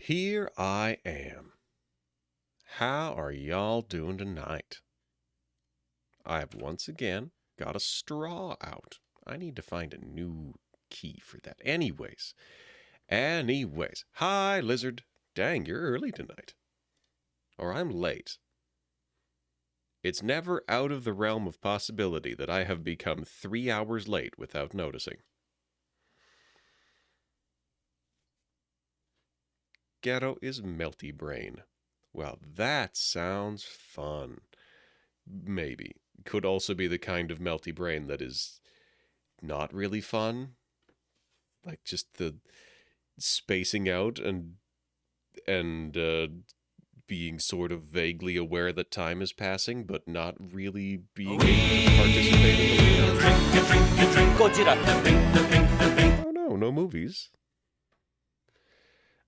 Here I am. How are y'all doing tonight? I've once again got a straw out. I need to find a new key for that. Anyways. Hi, Lizard. Dang, you're early tonight. Or I'm late. It's never out of the realm of possibility that I have become 3 hours late without noticing. Ghetto is melty brain. Well, that sounds fun. Maybe. Could also be the kind of melty brain that is not really fun. Like just the spacing out and being sort of vaguely aware that time is passing, but not really being able to participate in the movie. Oh no, no movies.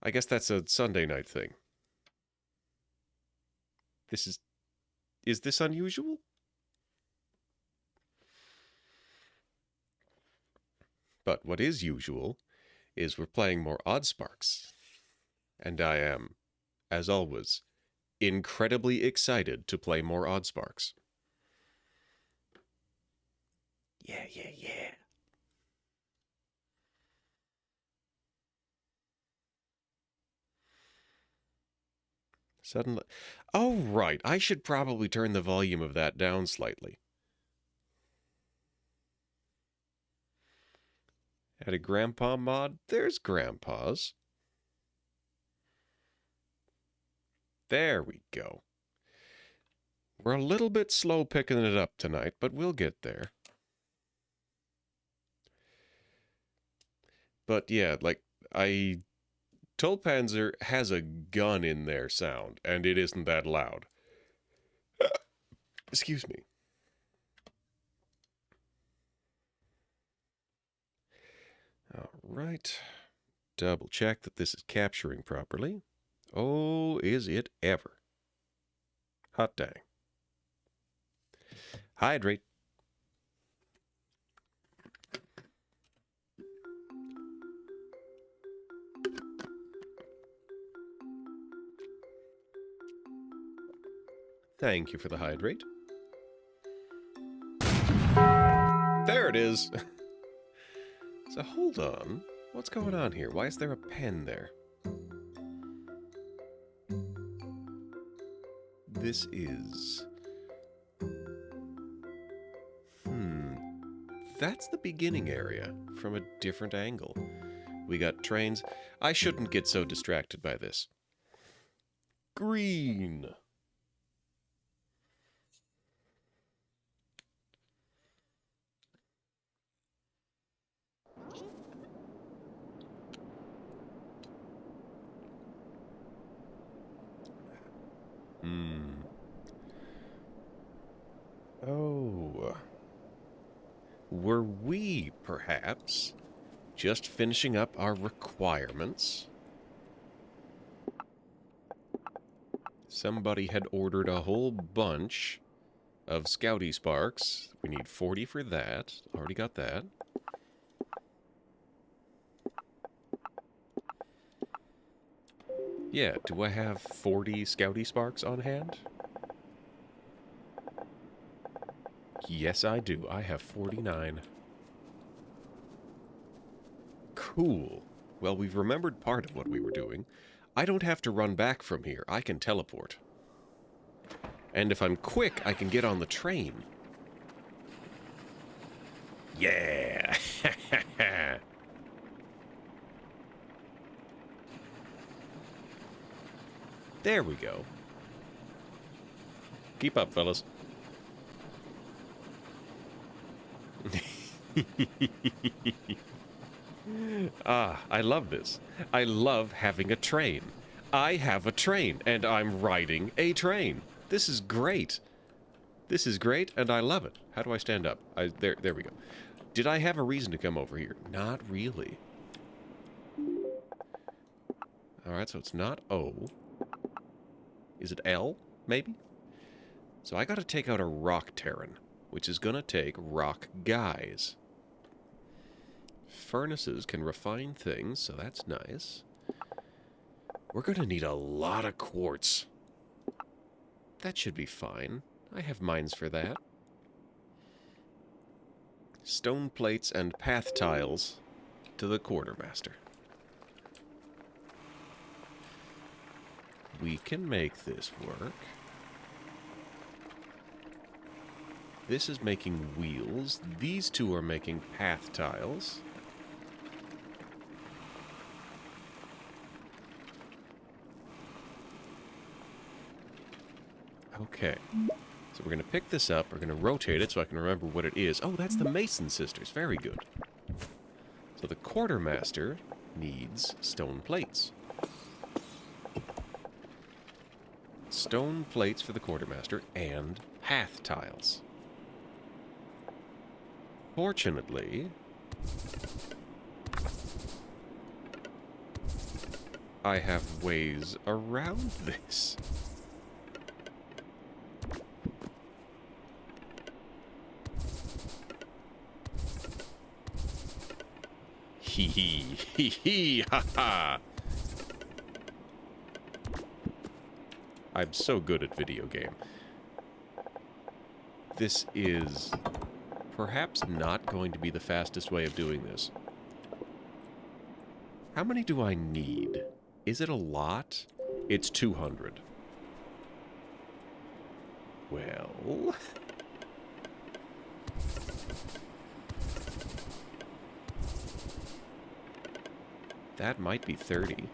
I guess that's a Sunday night thing. Is this unusual? But what is usual is we're playing more Oddsparks. And I am, as always, incredibly excited to play more Oddsparks. Yeah. Suddenly... Oh, right. I should probably turn the volume of that down slightly. Add a Grandpa mod? There's Grandpa's. There we go. We're a little bit slow picking it up tonight, but we'll get there. But yeah, like, Tulpanzer has a gun in their sound, and it isn't that loud. Excuse me. All right. Double check that this is capturing properly. Oh, is it ever. Hot dang. Hydrate. Thank you for the hydrate. There it is. So hold on. What's going on here? Why is there a pen there? This is... That's the beginning area from a different angle. We got trains. I shouldn't get so distracted by this. Green. Oh. Were we, perhaps, just finishing up our requirements? Somebody had ordered a whole bunch of Scouty Sparks. We need 40 for that. Already got that. Yeah, do I have 40 Scouty Sparks on hand? Yes, I do. I have 49. Cool. Well, we've remembered part of what we were doing. I don't have to run back from here. I can teleport. And if I'm quick, I can get on the train. Yeah! There we go. Keep up, fellas. I love this. I love having a train. I have a train, and I'm riding a train. This is great. This is great, and I love it. How do I stand up? There we go. Did I have a reason to come over here? Not really. Alright, so it's not O. Is it L, maybe? So I gotta take out a rock Terran, which is gonna take rock guys. Furnaces can refine things, so that's nice. We're gonna need a lot of quartz. That should be fine. I have mines for that. Stone plates and path tiles to the quartermaster. We can make this work. This is making wheels. These two are making path tiles. Okay. So we're going to pick this up. We're going to rotate it so I can remember what it is. Oh, that's the Mason sisters. Very good. So the quartermaster needs stone plates. Stone plates for the quartermaster and path tiles. Fortunately, I have ways around this. Hee hee hee hee ha ha. I'm so good at video game. This is perhaps not going to be the fastest way of doing this. How many do I need? Is it a lot? It's 200. Well... that might be 30.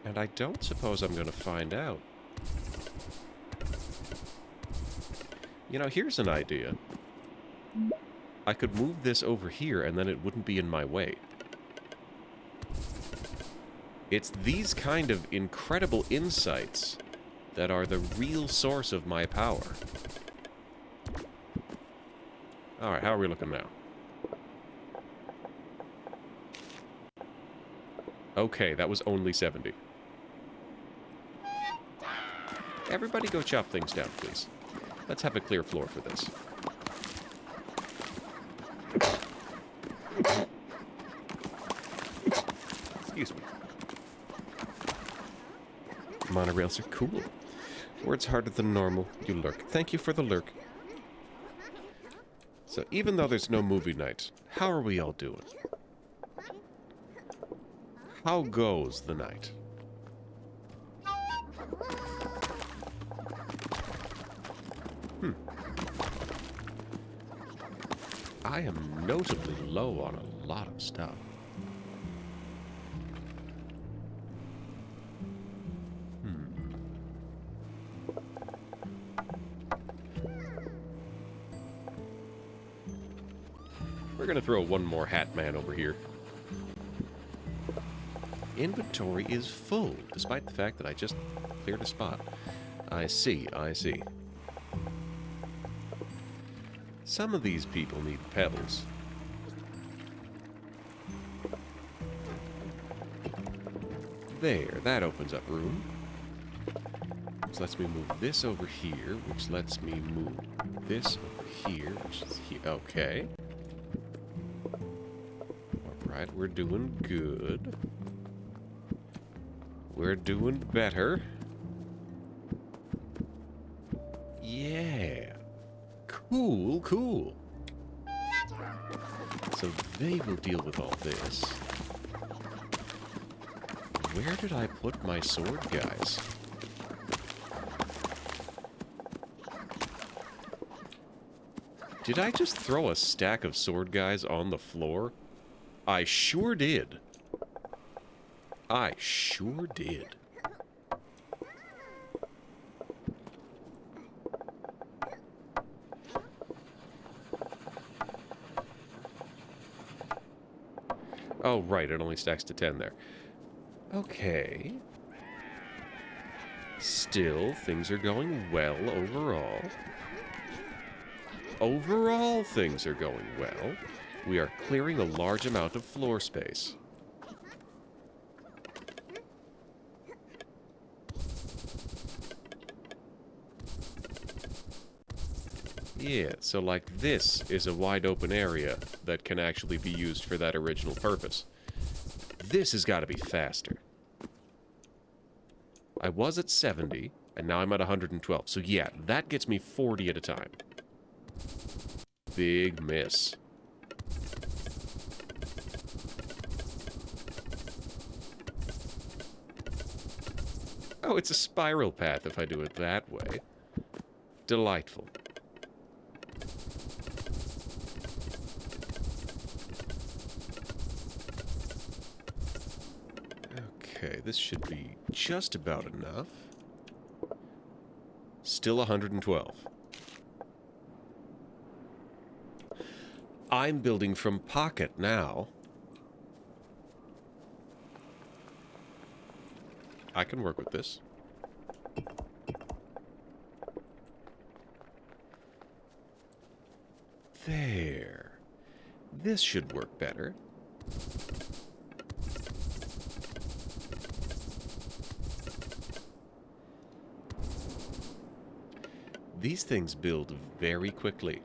And I don't suppose I'm going to find out. You know, here's an idea. I could move this over here and then it wouldn't be in my way. It's these kind of incredible insights that are the real source of my power. Alright, how are we looking now? Okay, that was only 70. Everybody go chop things down, please. Let's have a clear floor for this. Excuse me. Monorails are cool. Words harder than normal. You lurk. Thank you for the lurk. So even though there's no movie night, how are we all doing? How goes the night? I am notably low on a lot of stuff. We're gonna throw one more hat man over here. Inventory is full, despite the fact that I just cleared a spot. I see, I see. Some of these people need pebbles. There, that opens up room. Which lets me move this over here, which lets me move this over here, which is here. Okay. Alright, we're doing good. We're doing better. Yeah. Cool, cool. So they will deal with all this. Where did I put my sword guys? Did I just throw a stack of sword guys on the floor? I sure did. I sure did. Oh, right, it only stacks to 10 there. Okay. Still, things are going well overall. Overall, things are going well. We are clearing a large amount of floor space. Yeah, so like this is a wide open area that can actually be used for that original purpose. This has got to be faster. I was at 70, and now I'm at 112. So yeah, that gets me 40 at a time. Big miss. Oh, it's a spiral path if I do it that way. Delightful. Okay, this should be just about enough. Still 112. I'm building from pocket now. I can work with this. There. This should work better. These things build very quickly.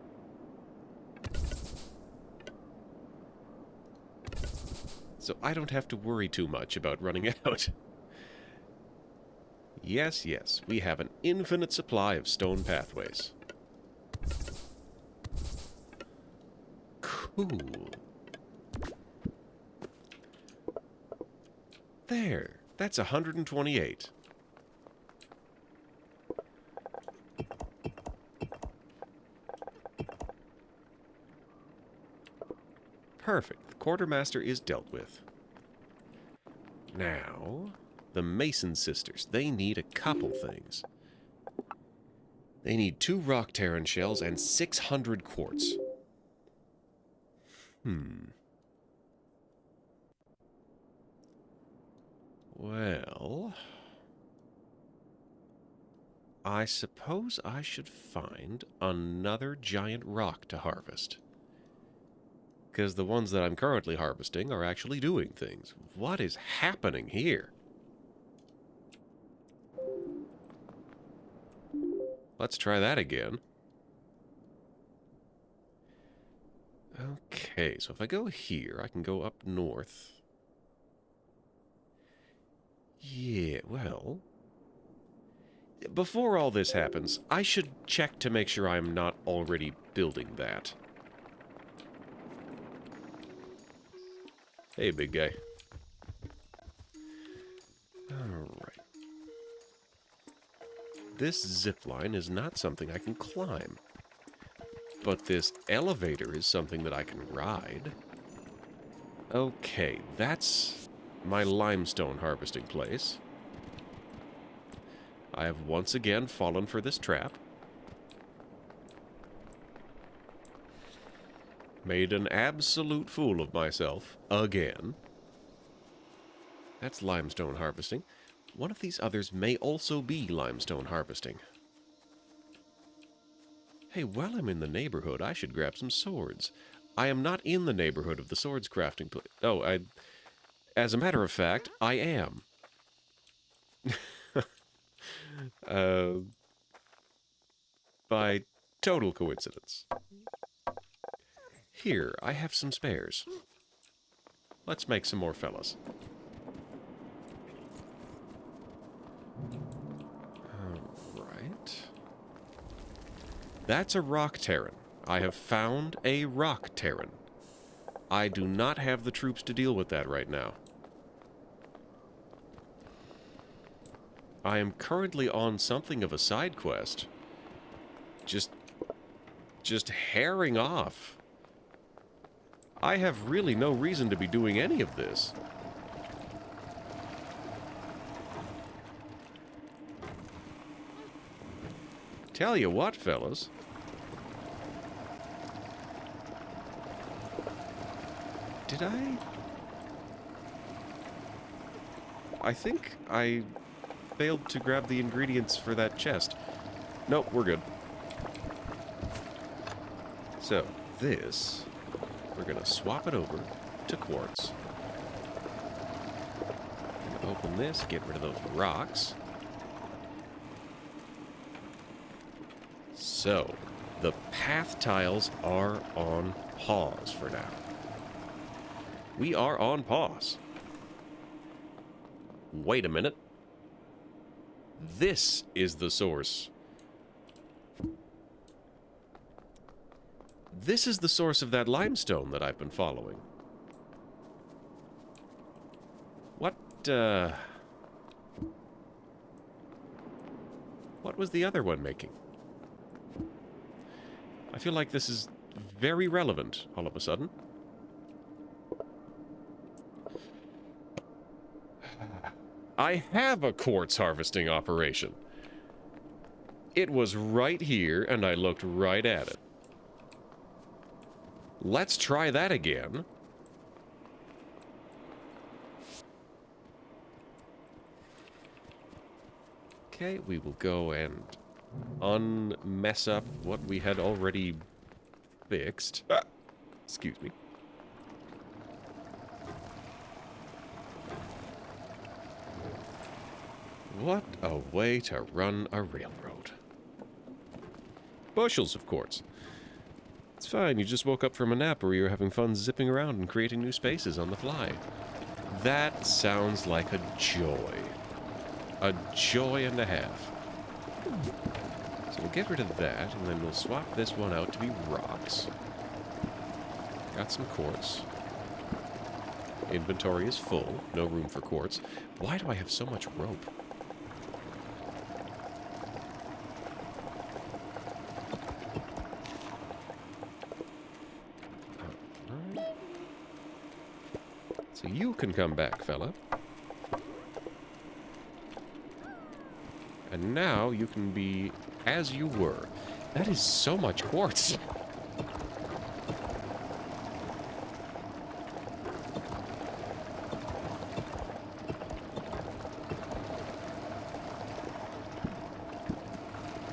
So I don't have to worry too much about running out. Yes, yes, we have an infinite supply of stone pathways. Cool. There, that's 128. Perfect. The quartermaster is dealt with. Now, the Mason sisters. They need a couple things. They need 2 rock Terran shells and 600 quartz. Well, I suppose I should find another giant rock to harvest. Because the ones that I'm currently harvesting are actually doing things. What is happening here? Let's try that again. Okay, so if I go here, I can go up north. Yeah, well... Before all this happens, I should check to make sure I'm not already building that. Hey, big guy. Alright. This zipline is not something I can climb. But this elevator is something that I can ride. Okay, that's my limestone harvesting place. I have once again fallen for this trap. Made an absolute fool of myself, again. That's limestone harvesting. One of these others may also be limestone harvesting. Hey, while I'm in the neighborhood, I should grab some swords. I am not in the neighborhood of the swords crafting place. Oh, as a matter of fact, I am. By total coincidence. Here, I have some spares. Let's make some more fellas. Alright. That's a rock Terran. I have found a rock Terran. I do not have the troops to deal with that right now. I am currently on something of a side quest. Just herring off. I have really no reason to be doing any of this. Tell you what, fellas. Did I I think I failed to grab the ingredients for that chest. Nope, we're good. So, this, we're going to swap it over to quartz. Gonna open this, get rid of those rocks. So, the path tiles are on pause for now. We are on pause. Wait a minute. This is the source. This is the source of that limestone that I've been following. What was the other one making? I feel like this is very relevant all of a sudden. I have a quartz harvesting operation. It was right here, and I looked right at it. Let's try that again. Okay, we will go and unmess up what we had already fixed. Excuse me. What a way to run a railroad. Bushels of quartz. It's fine, you just woke up from a nap where you were having fun zipping around and creating new spaces on the fly. That sounds like a joy. A joy and a half. So we'll get rid of that, and then we'll swap this one out to be rocks. Got some quartz. Inventory is full. No room for quartz. Why do I have so much rope? So you can come back, fella. And now you can be as you were. That is so much quartz.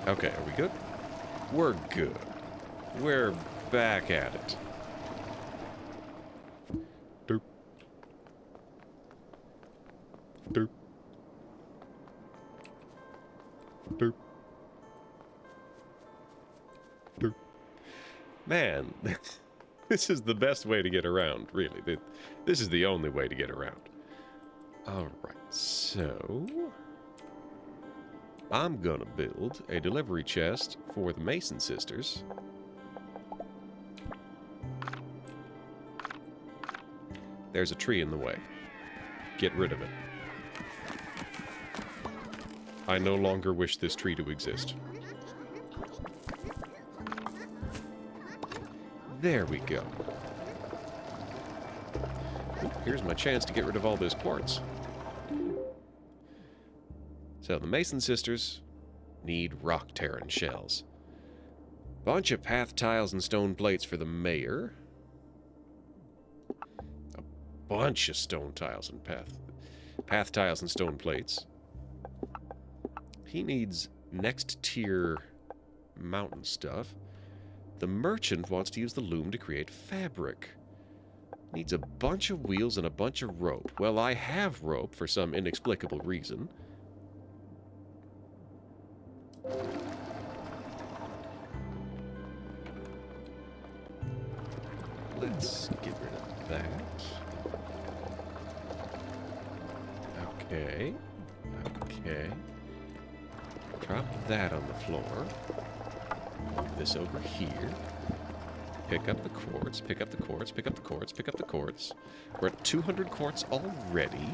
Okay, are we good? We're good. We're back at it. Derp. Derp. Derp. Derp. Man, this is the best way to get around, really. This is the only way to get around. Alright, so I'm gonna build a delivery chest for the Mason sisters. There's a tree in the way. Get rid of it. I no longer wish this tree to exist. There we go. Ooh, here's my chance to get rid of all this quartz. So the Mason sisters need rock Terran shells. Bunch of path tiles and stone plates for the mayor. A bunch of stone tiles and path tiles and stone plates. He needs next tier mountain stuff. The merchant wants to use the loom to create fabric. Needs a bunch of wheels and a bunch of rope. Well, I have rope for some inexplicable reason. Let's get rid of that. Okay. Okay. Drop that on the floor. Move this over here. Pick up the quartz, pick up the quartz, pick up the quartz, pick up the quartz. We're at 200 quartz already.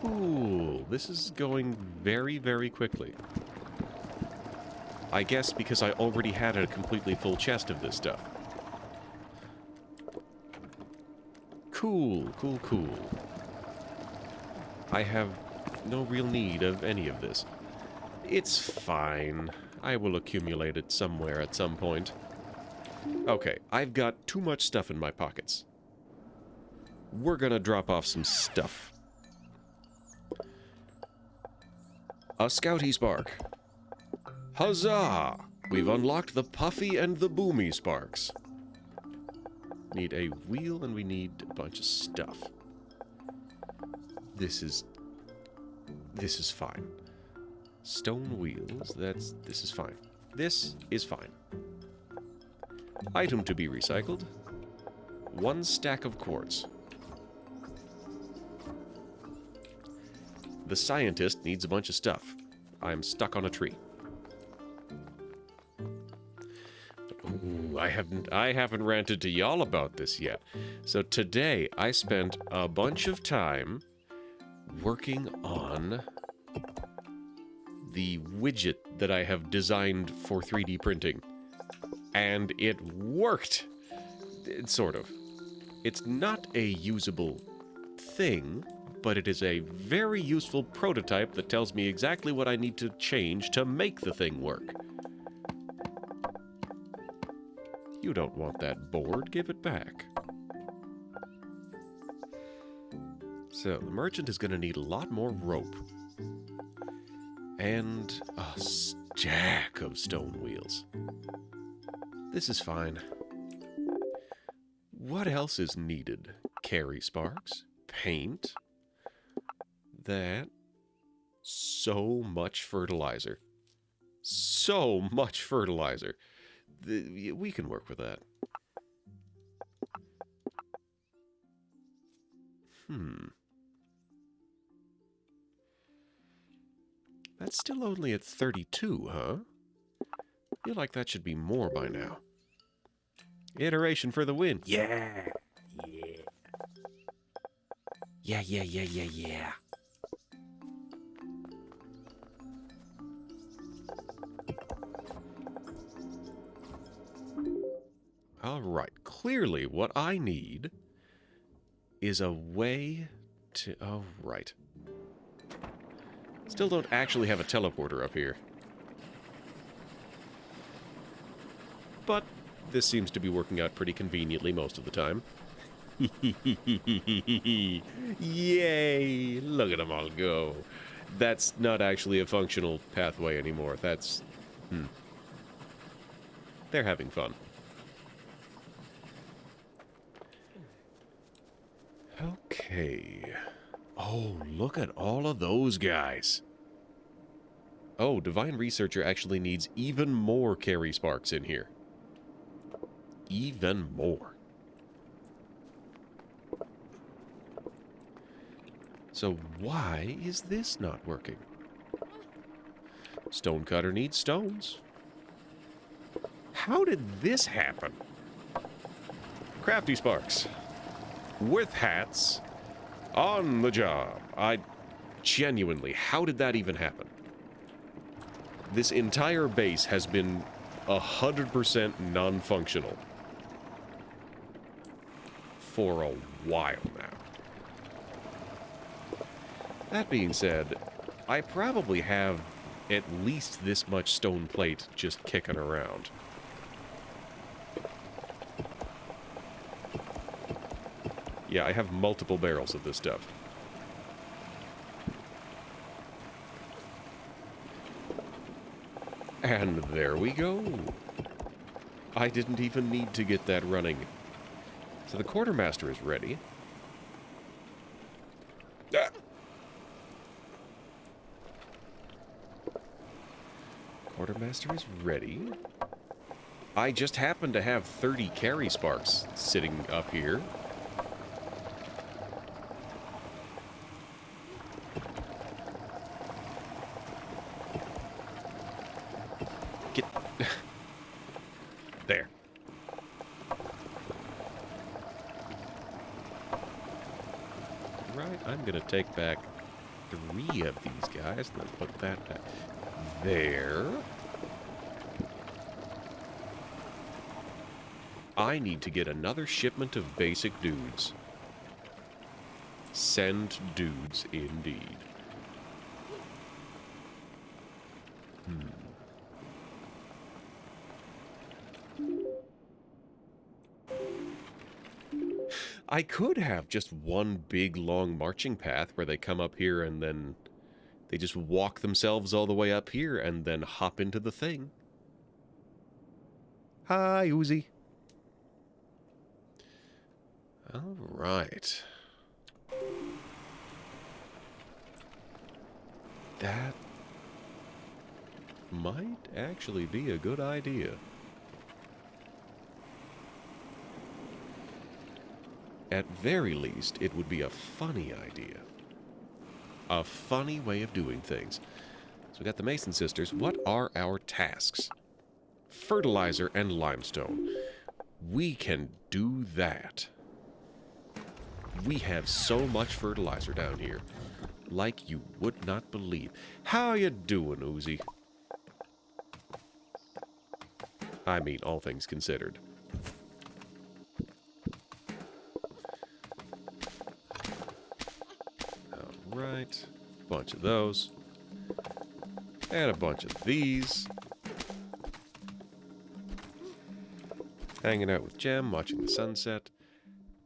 Cool. This is going very, very quickly. I guess because I already had a completely full chest of this stuff. Cool, cool, cool. I have no real need of any of this. It's fine. I will accumulate it somewhere at some point. Okay, I've got too much stuff in my pockets. We're gonna drop off some stuff. A Scouty Spark. Huzzah! We've unlocked the Puffy and the Boomy Sparks. Need a wheel and we need a bunch of stuff. This is fine. Stone wheels, this is fine. This is fine. Item to be recycled. 1 stack of quartz. The scientist needs a bunch of stuff. I'm stuck on a tree. Ooh, I haven't ranted to y'all about this yet. So today I spent a bunch of time working on the widget that I have designed for 3D printing. And it worked. Sort of. It's not a usable thing, but it is a very useful prototype that tells me exactly what I need to change to make the thing work. You don't want that board, give it back. So, the merchant is going to need a lot more rope. And a stack of stone wheels. This is fine. What else is needed? Carry sparks, paint, that, so much fertilizer. So much fertilizer. We can work with that. That's still only at 32, huh? I feel like that should be more by now. Iteration for the win. Yeah. Yeah. Alright, clearly what I need is a way to... Oh, right. Still don't actually have a teleporter up here. But this seems to be working out pretty conveniently most of the time. Yay! Look at them all go. That's not actually a functional pathway anymore. That's... They're having fun. Okay. Oh, look at all of those guys. Oh, Divine Researcher actually needs even more carry sparks in here. Even more. So why is this not working? Stonecutter needs stones. How did this happen? Crafty Sparks. With hats. On the job. Genuinely, how did that even happen? This entire base has been 100% non-functional for a while now. That being said, I probably have at least this much stone plate just kicking around. Yeah, I have multiple barrels of this stuff. And there we go. I didn't even need to get that running. So the quartermaster is ready. Ah! Quartermaster is ready. I just happen to have 30 carry sparks sitting up here. Get... There. Right, I'm gonna take back 3 of these guys and then put that back there. I need to get another shipment of basic dudes. Send dudes indeed. I could have just one big long marching path where they come up here and then they just walk themselves all the way up here and then hop into the thing. Hi, Uzi. All right. That might actually be a good idea. At very least, it would be a funny idea. A funny way of doing things. So we got the Mason sisters. What are our tasks? Fertilizer and limestone. We can do that. We have so much fertilizer down here. Like you would not believe. How you doing, Uzi? I mean, all things considered. Alright. Bunch of those. And a bunch of these. Hanging out with Jem, watching the sunset.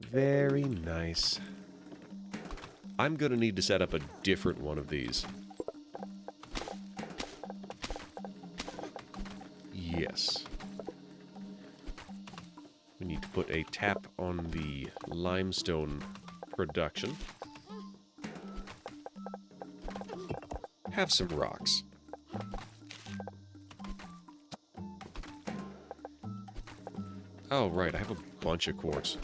Very nice. I'm gonna need to set up a different one of these. Yes. We need to put a tap on the limestone production. Have some rocks. Oh, right, I have a bunch of quartz.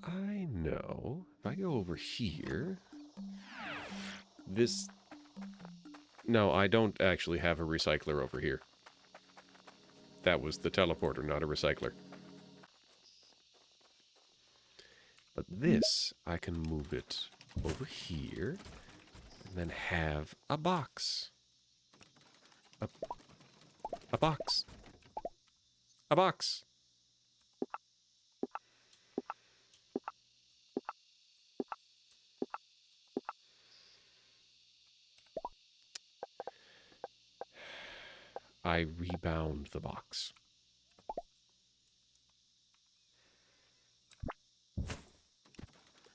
I know. If I go over here... This... No, I don't actually have a recycler over here. That was the teleporter, not a recycler. But this, I can move it over here, and then have a box. A box. A box. I rebound the box.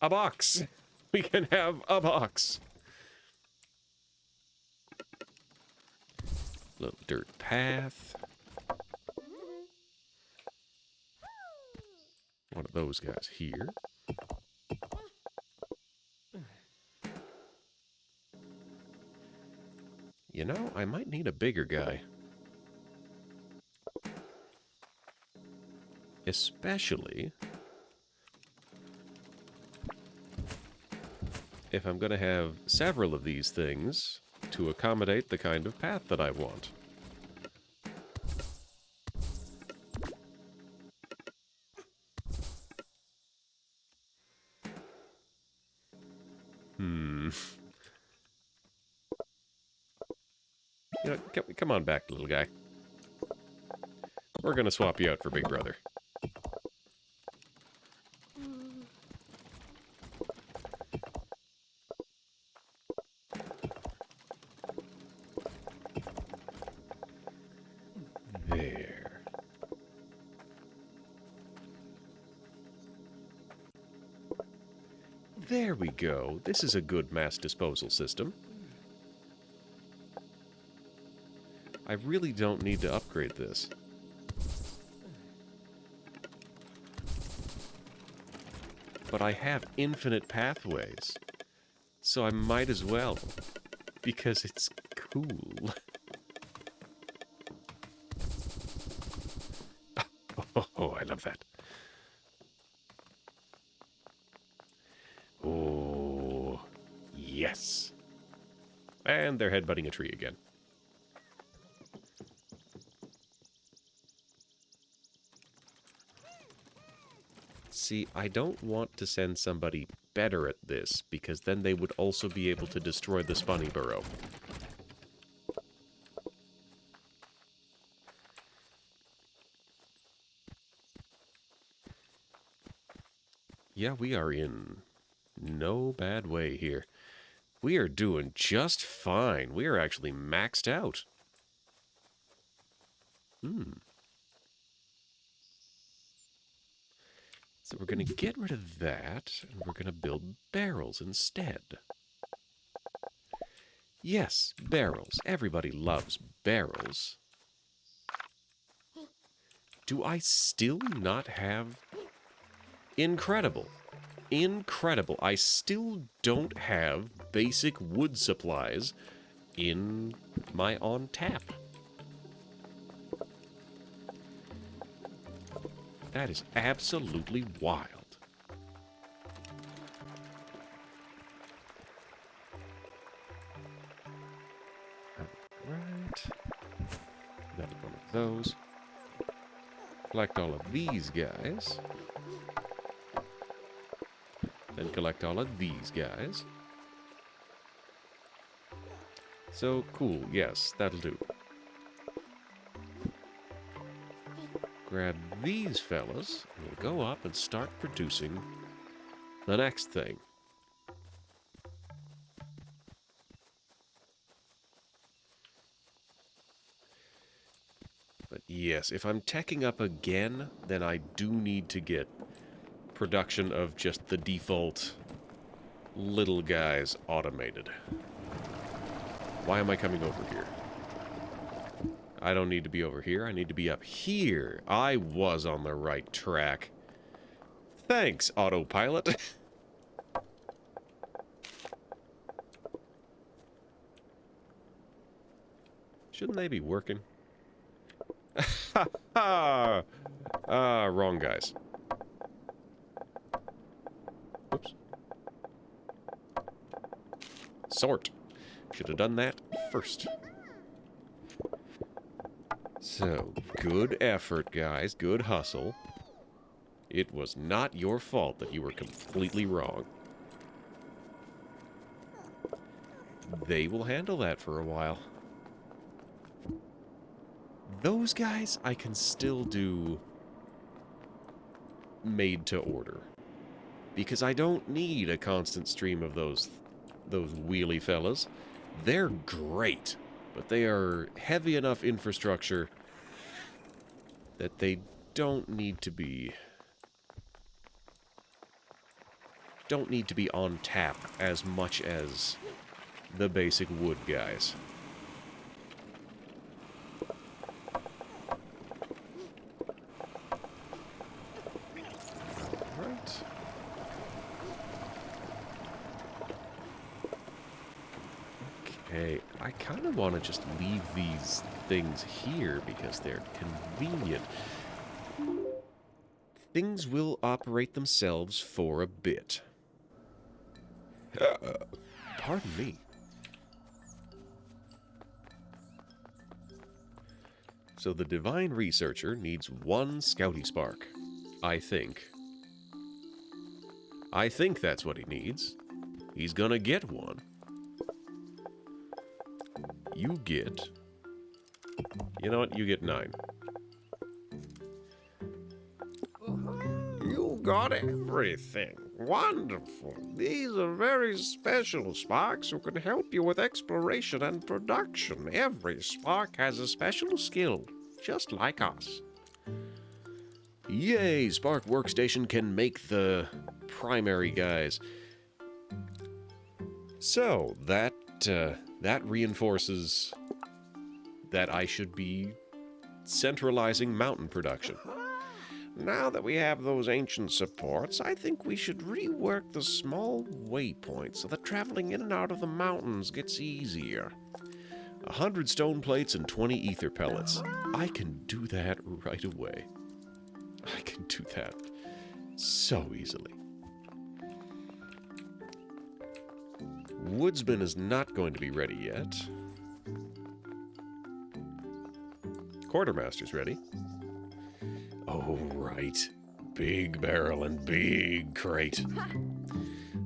A box! We can have a box! Little dirt path. One of those guys here. You know, I might need a bigger guy. Especially if I'm going to have several of these things to accommodate the kind of path that I want. You know, come on back, little guy. We're going to swap you out for Big Brother. There. There we go. This is a good mass disposal system. I really don't need to upgrade this. But I have infinite pathways. So I might as well. Because it's cool. Oh, I love that. Oh, yes. And they're headbutting a tree again. See, I don't want to send somebody better at this, because then they would also be able to destroy the Spunny Burrow. Yeah, we are in no bad way here. We are doing just fine. We are actually maxed out. So we're going to get rid of that, and we're going to build barrels instead. Yes, barrels. Everybody loves barrels. Do I still not have... Incredible. Incredible. I still don't have basic wood supplies in my on tap. That is absolutely wild. Alright. Another one of those. Collect all of these guys. Then collect all of these guys. So, cool. Yes, that'll do. Grab these fellas, and we'll go up and start producing the next thing. But yes, if I'm teching up again, then I do need to get production of just the default little guys automated. Why am I coming over here? I don't need to be over here. I need to be up here. I was on the right track. Thanks, autopilot. Shouldn't they be working? Wrong guys. Whoops. Sort. Should have done that first. So, good effort, guys. Good hustle. It was not your fault that you were completely wrong. They will handle that for a while. Those guys, I can still do made to order. Because I don't need a constant stream of those wheelie fellas. They're great, but they are heavy enough infrastructure that they don't need to be on tap as much as the basic wood guys. Right. Okay, I kind of want to just leave these things here because they're convenient. Things will operate themselves for a bit. Pardon me. So the Divine Researcher needs one Scouty Spark. I think. I think that's what he needs. He's gonna get one. You get... You know what? You get 9. You got everything. Wonderful. These are very special sparks who can help you with exploration and production. Every spark has a special skill, just like us. Yay! Spark Workstation can make the primary guys. So, that reinforces that I should be centralizing mountain production. Now that we have those ancient supports, I think we should rework the small waypoints so that traveling in and out of the mountains gets easier. 100 stone plates and 20 ether pellets. I can do that right away. I can do that so easily. Woodsman is not going to be ready yet. Quartermaster's ready. Oh, right. Big barrel and big crate.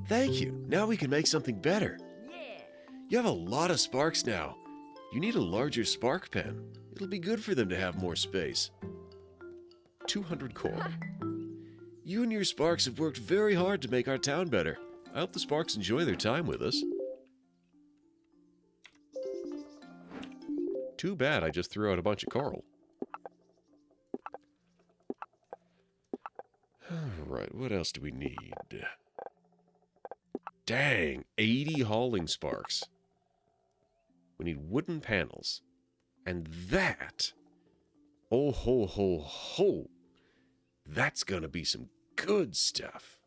Thank you. Now we can make something better. You have a lot of sparks now. You need a larger spark pen. It'll be good for them to have more space. 200 core. You and your Sparks have worked very hard to make our town better. I hope the Sparks enjoy their time with us. Too bad I just threw out a bunch of coral. Alright, what else do we need? Dang, 80 hauling sparks. We need wooden panels. And that... oh ho ho ho! That's gonna be some good stuff.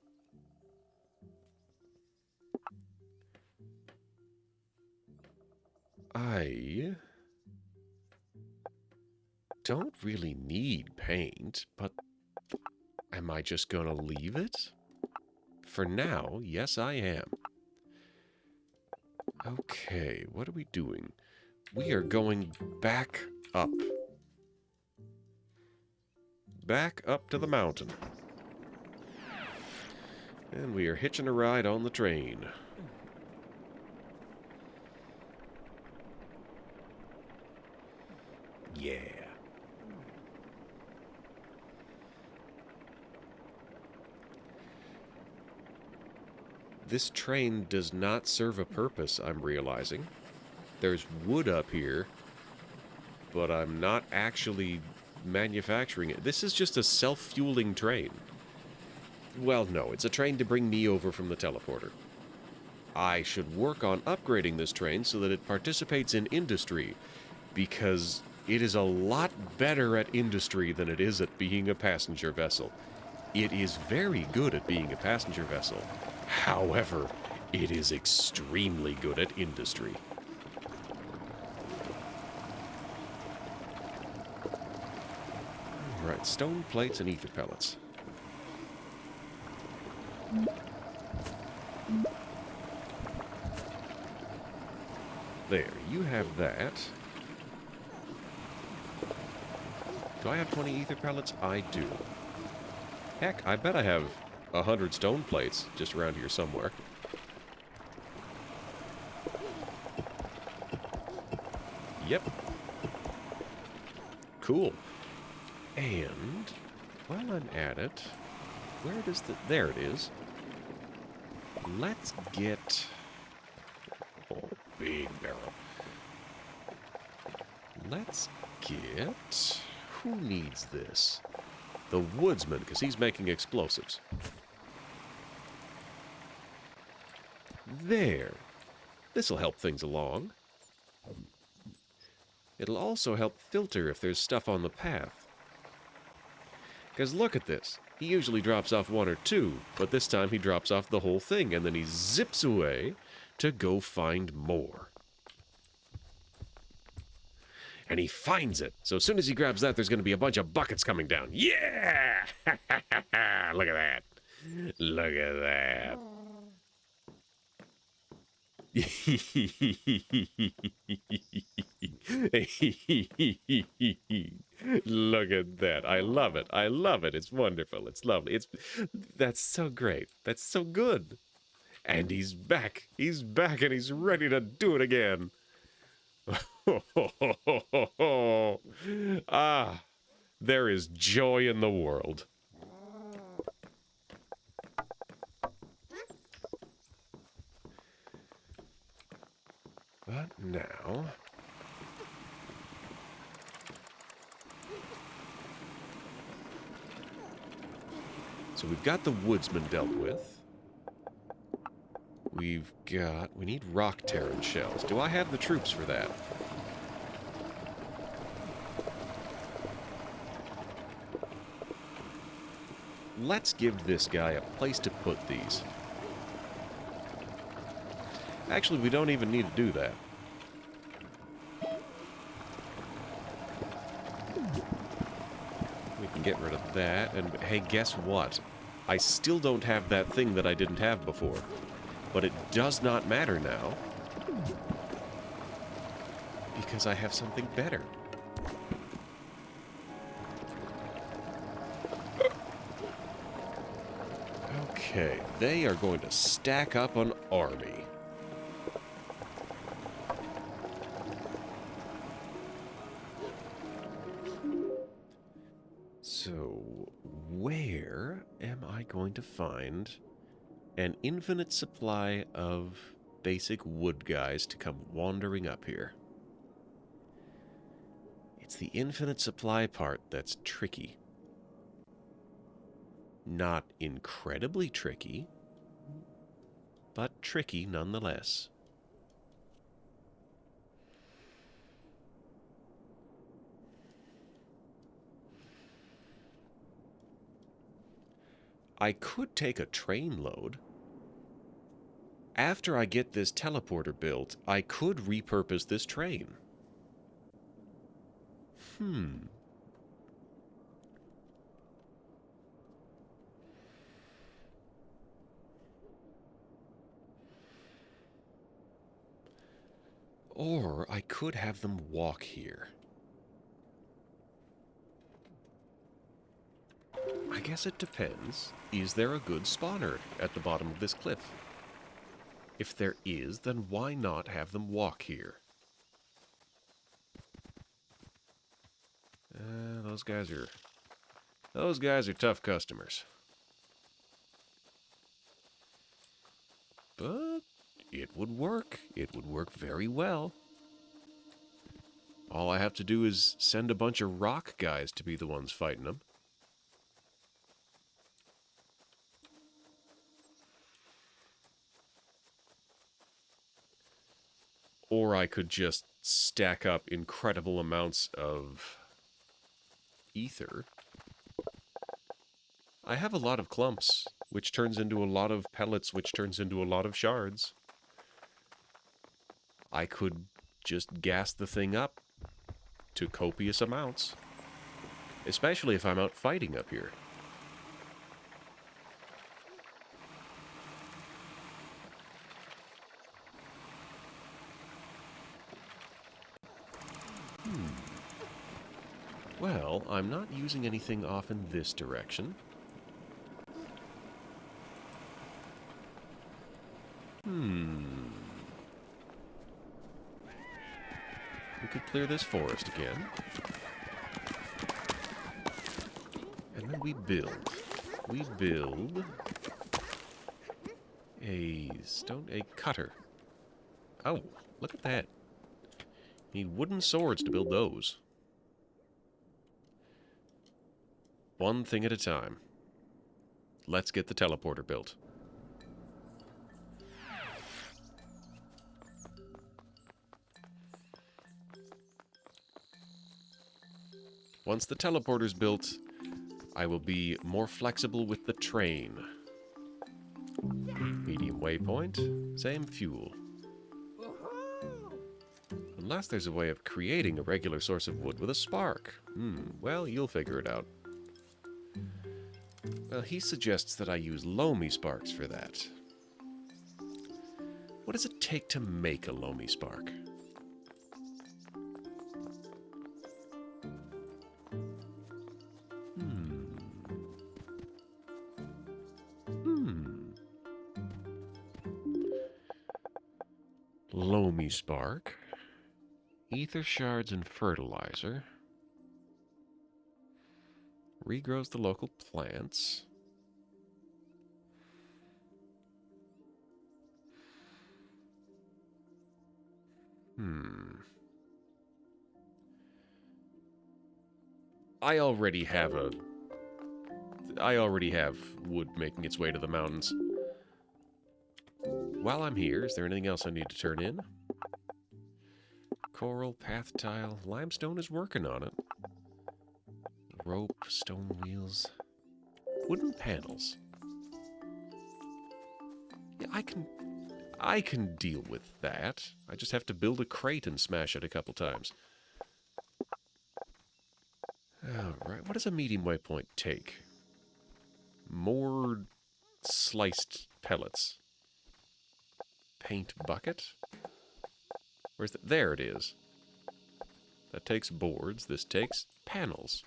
I don't really need paint, but am I just gonna leave it? For now, yes I am. Okay, what are we doing? We are going back up. Back up to the mountain. And we are hitching a ride on the train. Yeah. This train does not serve a purpose, I'm realizing. There's wood up here, but I'm not actually manufacturing it. This is just a self-fueling train. Well, no, it's a train to bring me over from the teleporter. I should work on upgrading this train so that it participates in industry, because it is a lot better at industry than it is at being a passenger vessel. It is very good at being a passenger vessel. However, it is extremely good at industry. Alright, stone plates and ether pellets. There, you have that. Do I have 20 ether pellets? I do. Heck, I bet I have 100 stone plates just around here somewhere. Yep. Cool. And while I'm at it, where does the... there it is. Let's get... oh, big barrel. Let's get... who needs this? The woodsman, because he's making explosives. There. This'll help things along. It'll also help filter if there's stuff on the path. Because look at this. He usually drops off one or two, but this time he drops off the whole thing, and then he zips away to go find more. And he finds it. So as soon as he grabs that, there's going to be a bunch of buckets coming down. Yeah! Look at that. Look at that. Look at that. I love it. I love it. It's wonderful. It's lovely. That's so great. That's so good. And he's back. He's back and he's ready to do it again. Ah, there is joy in the world. But now... so we've got the woodsman dealt with. We need rock terran shells. Do I have the troops for that? Let's give this guy a place to put these. Actually, we don't even need to do that. We can get rid of that, and hey, guess what? I still don't have that thing that I didn't have before. But it does not matter now, because I have something better. Okay, they are going to stack up an army. So, where am I going to find an infinite supply of basic wood guys to come wandering up here? It's the infinite supply part that's tricky. Not incredibly tricky, but tricky nonetheless. I could take a train load. After I get this teleporter built, I could repurpose this train. Or I could have them walk here. I guess it depends. Is there a good spawner at the bottom of this cliff? If there is, then why not have them walk here? Those guys are tough customers. But it would work. It would work very well. All I have to do is send a bunch of rock guys to be the ones fighting them. Or I could just stack up incredible amounts of ether. I have a lot of clumps, which turns into a lot of pellets, which turns into a lot of shards. I could just gas the thing up to copious amounts. Especially if I'm out fighting up here. Well, I'm not using anything off in this direction. We could clear this forest again. And then we build. We build a cutter. Oh, look at that. Need wooden swords to build those. One thing at a time. Let's get the teleporter built. Once the teleporter's built, I will be more flexible with the train. Medium waypoint, same fuel. Unless there's a way of creating a regular source of wood with a spark. Well, you'll figure it out. Well, he suggests that I use loamy sparks for that. What does it take to make a loamy spark? Loamy spark. Ether shards and fertilizer. Regrows the local plants. I already have wood making its way to the mountains. While I'm here, is there anything else I need to turn in? Coral, path tile, limestone is working on it. Rope, stone wheels, wooden panels. Yeah, I can deal with that. I just have to build a crate and smash it a couple times. Alright, what does a medium waypoint take? More sliced pellets. Paint bucket? Where's the... There it is. That takes boards. This takes panels.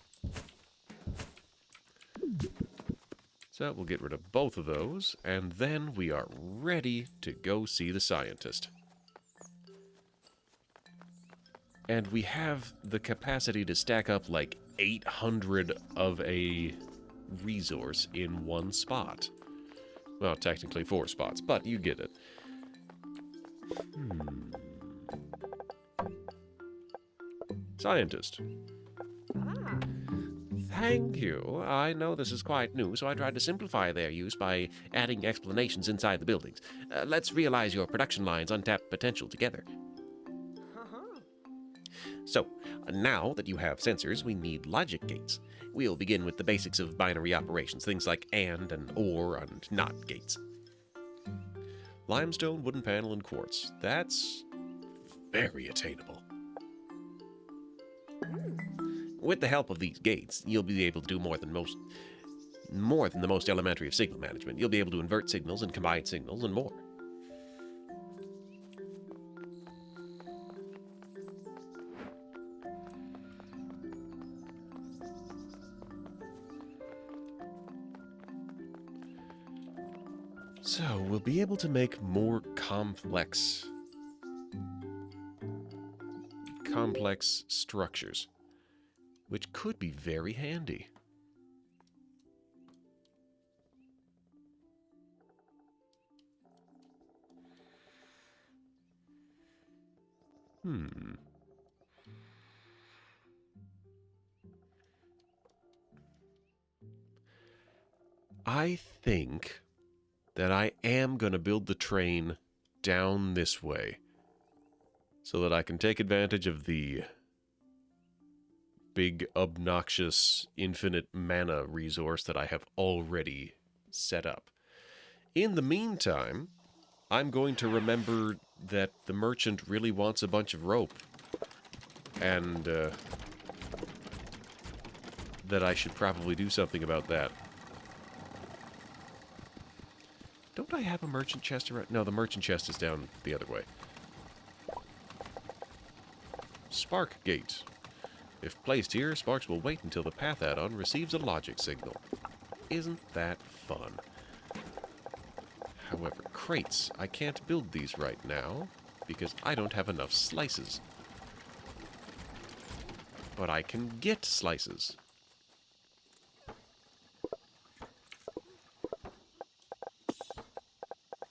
So we'll get rid of both of those, and then we are ready to go see the scientist. And we have the capacity to stack up like 800 of a resource in one spot. Well, technically 4 spots, but you get it. Scientist. Thank you. I know this is quite new, so I tried to simplify their use by adding explanations inside the buildings. Let's realize your production line's untapped potential together. So, now that you have sensors, we need logic gates. We'll begin with the basics of binary operations, things like and or and not gates. Limestone, wooden panel, and quartz. That's very attainable. With the help of these gates, you'll be able to do more than the most elementary of signal management. You'll be able to invert signals and combine signals and more. So, we'll be able to make more complex structures, which could be very handy. I think that I am going to build the train down this way so that I can take advantage of the big, obnoxious, infinite mana resource that I have already set up. In the meantime, I'm going to remember that the merchant really wants a bunch of rope, and that I should probably do something about that. Don't I have a merchant chest around? No, the merchant chest is down the other way. Spark gate. If placed here, sparks will wait until the path add-on receives a logic signal. Isn't that fun? However, crates. I can't build these right now because I don't have enough slices. But I can get slices.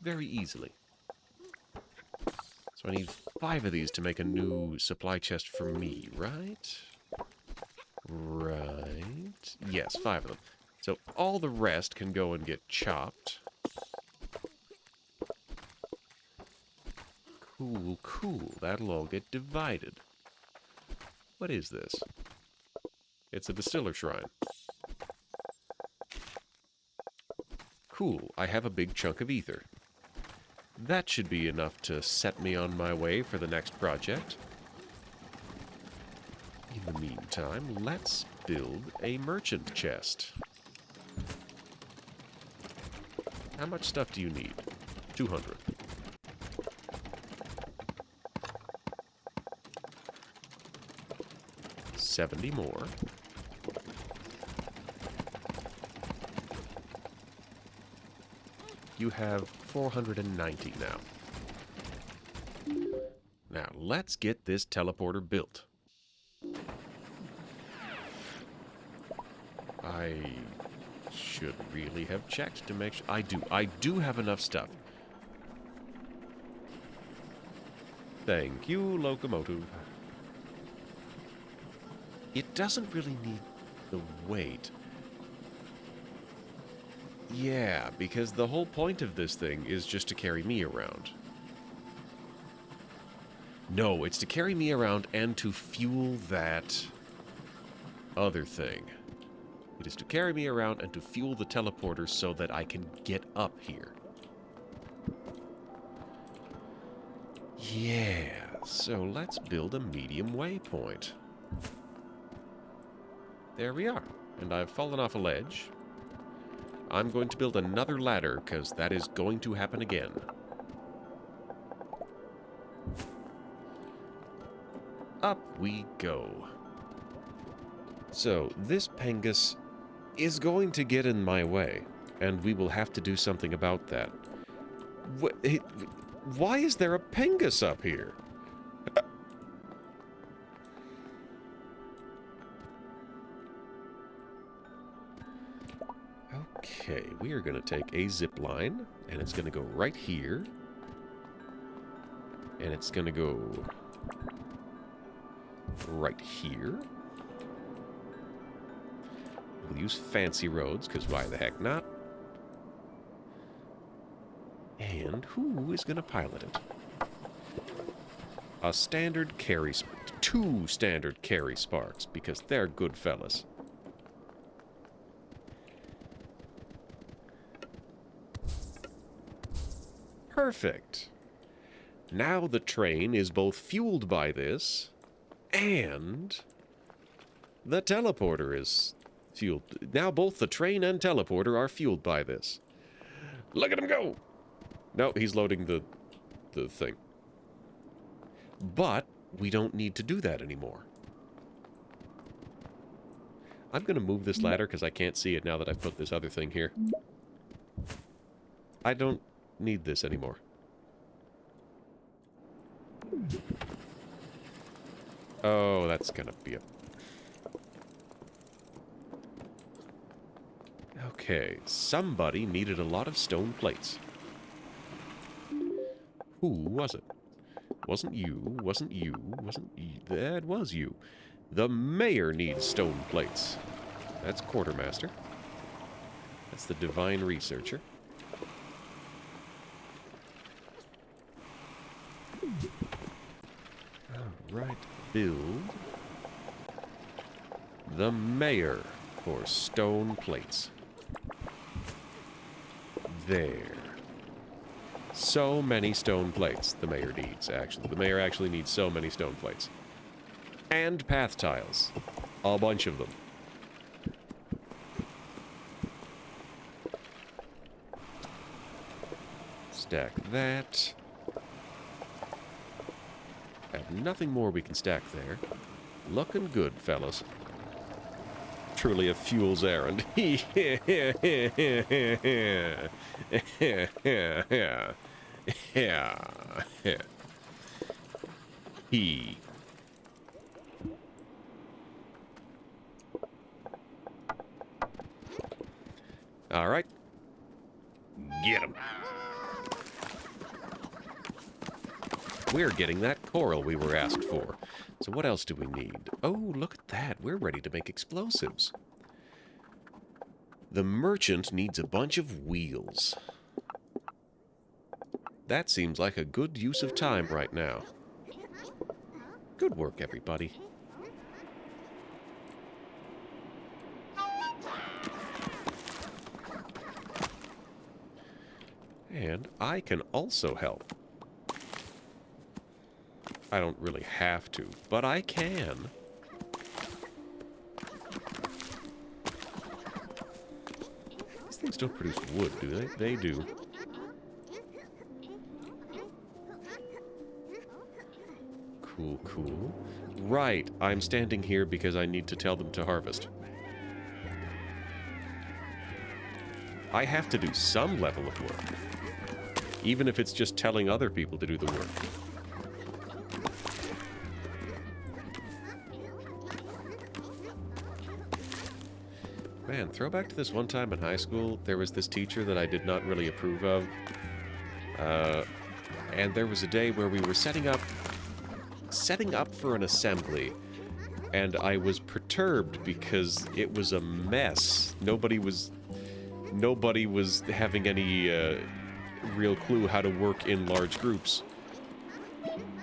Very easily. So I need 5 of these to make a new supply chest for me, right? Right. Yes, 5 of them. So all the rest can go and get chopped. Cool, cool. That'll all get divided. What is this? It's a distiller shrine. Cool. I have a big chunk of ether. That should be enough to set me on my way for the next project. In the meantime, let's build a merchant chest. How much stuff do you need? 200. $70 more. You have 490 now. Now, let's get this teleporter built. I should really have checked to make sure. I do have enough stuff. Thank you, locomotive. It doesn't really need the weight. Yeah, because the whole point of this thing is just to carry me around. No, it's to carry me around and to fuel that other thing. It is to carry me around and to fuel the teleporter so that I can get up here. Yeah, so let's build a medium waypoint. There we are. And I've fallen off a ledge. I'm going to build another ladder, because that is going to happen again. Up we go. So, this Pengus is going to get in my way, and we will have to do something about that. Why is there a Pengus up here? Okay, we are going to take a zip line, and it's going to go right here. And it's going to go right here. We'll use fancy roads, because why the heck not? And who is going to pilot it? A standard carry... Two standard carry sparks, because they're good fellas. Perfect. Now the train is both fueled by this, and the teleporter is fueled. Now both the train and teleporter are fueled by this. Look at him go! No, he's loading the thing. But we don't need to do that anymore. I'm going to move this ladder because I can't see it now that I've put this other thing here. I don't need this anymore. Oh, that's going to be a... Okay, somebody needed a lot of stone plates. Who was it? Wasn't you, wasn't you, wasn't you. That was you. The mayor needs stone plates. That's quartermaster. That's the divine researcher. Alright, build the mayor for stone plates. There. So many stone plates the mayor needs, actually. The mayor actually needs so many stone plates. And path tiles. A bunch of them. Stack that. Have nothing more we can stack there. Looking good, fellas. Truly a fool's errand. He. All right. Get him. We're getting that coral we were asked for. So what else do we need? Oh, look at that. We're ready to make explosives. The merchant needs a bunch of wheels. That seems like a good use of time right now. Good work, everybody. And I can also help. I don't really have to, but I can. These things don't produce wood, do they? They do. Cool, cool. Right, I'm standing here because I need to tell them to harvest. I have to do some level of work. Even if it's just telling other people to do the work. Man, throwback to this one time in high school, there was this teacher that I did not really approve of. And there was a day where we were setting up for an assembly, and I was perturbed because it was a mess. Nobody was having any real clue how to work in large groups,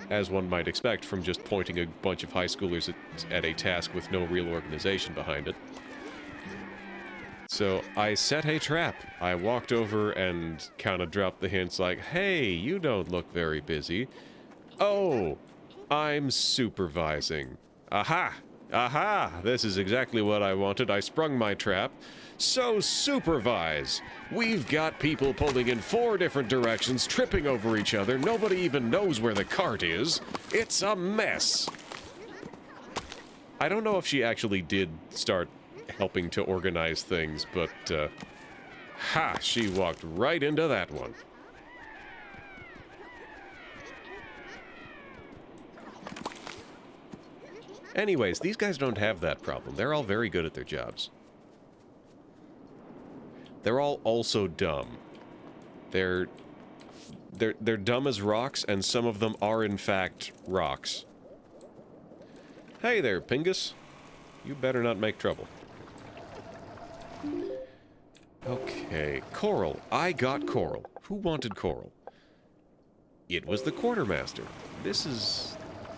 as one might expect from just pointing a bunch of high schoolers at a task with no real organization behind it. So I set a trap. I walked over and kind of dropped the hints like, hey, you don't look very busy. Oh, I'm supervising. Aha! Aha! This is exactly what I wanted. I sprung my trap. So supervise. We've got people pulling in 4 different directions, tripping over each other. Nobody even knows where the cart is. It's a mess. I don't know if she actually did start helping to organize things, but, ha! She walked right into that one. Anyways, these guys don't have that problem. They're all very good at their jobs. They're all also dumb. They're dumb as rocks, and some of them are in fact rocks. Hey there, Pingus. You better not make trouble. Okay, coral. I got coral. Who wanted coral? It was the quartermaster.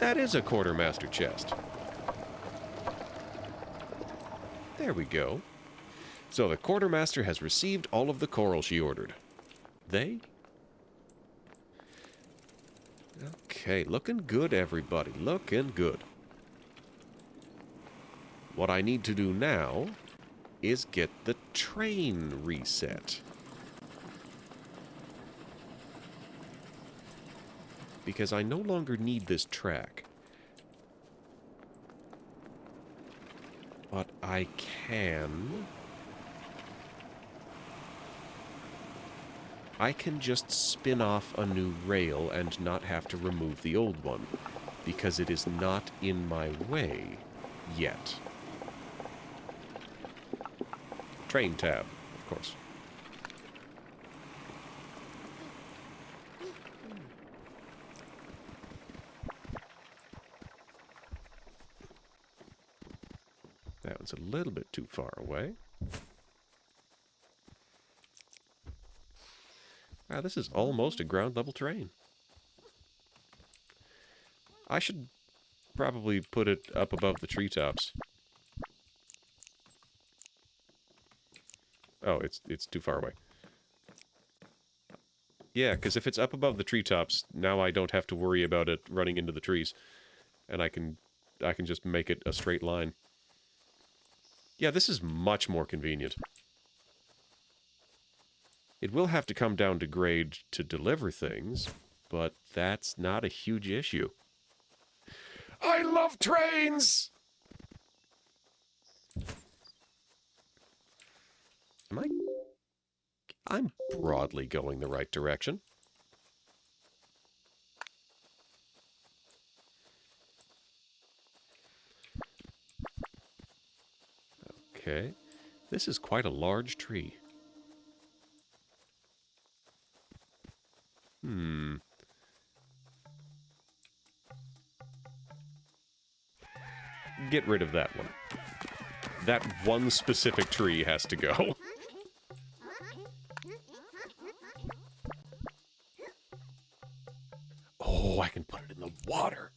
That is a quartermaster chest. There we go. So the quartermaster has received all of the coral she ordered. They? Okay, looking good, everybody. Looking good. What I need to do now is get the train reset. Because I no longer need this track. But I can just spin off a new rail and not have to remove the old one, because it is not in my way yet. Train tab, of course. That one's a little bit too far away. Wow, this is almost a ground level train. I should probably put it up above the treetops. Oh, it's too far away. Yeah, because if it's up above the treetops, now I don't have to worry about it running into the trees. And I can just make it a straight line. Yeah, this is much more convenient. It will have to come down to grade to deliver things, but that's not a huge issue. I love trains! I'm broadly going the right direction. Okay. This is quite a large tree. Get rid of that one. That one specific tree has to go. Oh, I can put it in the water.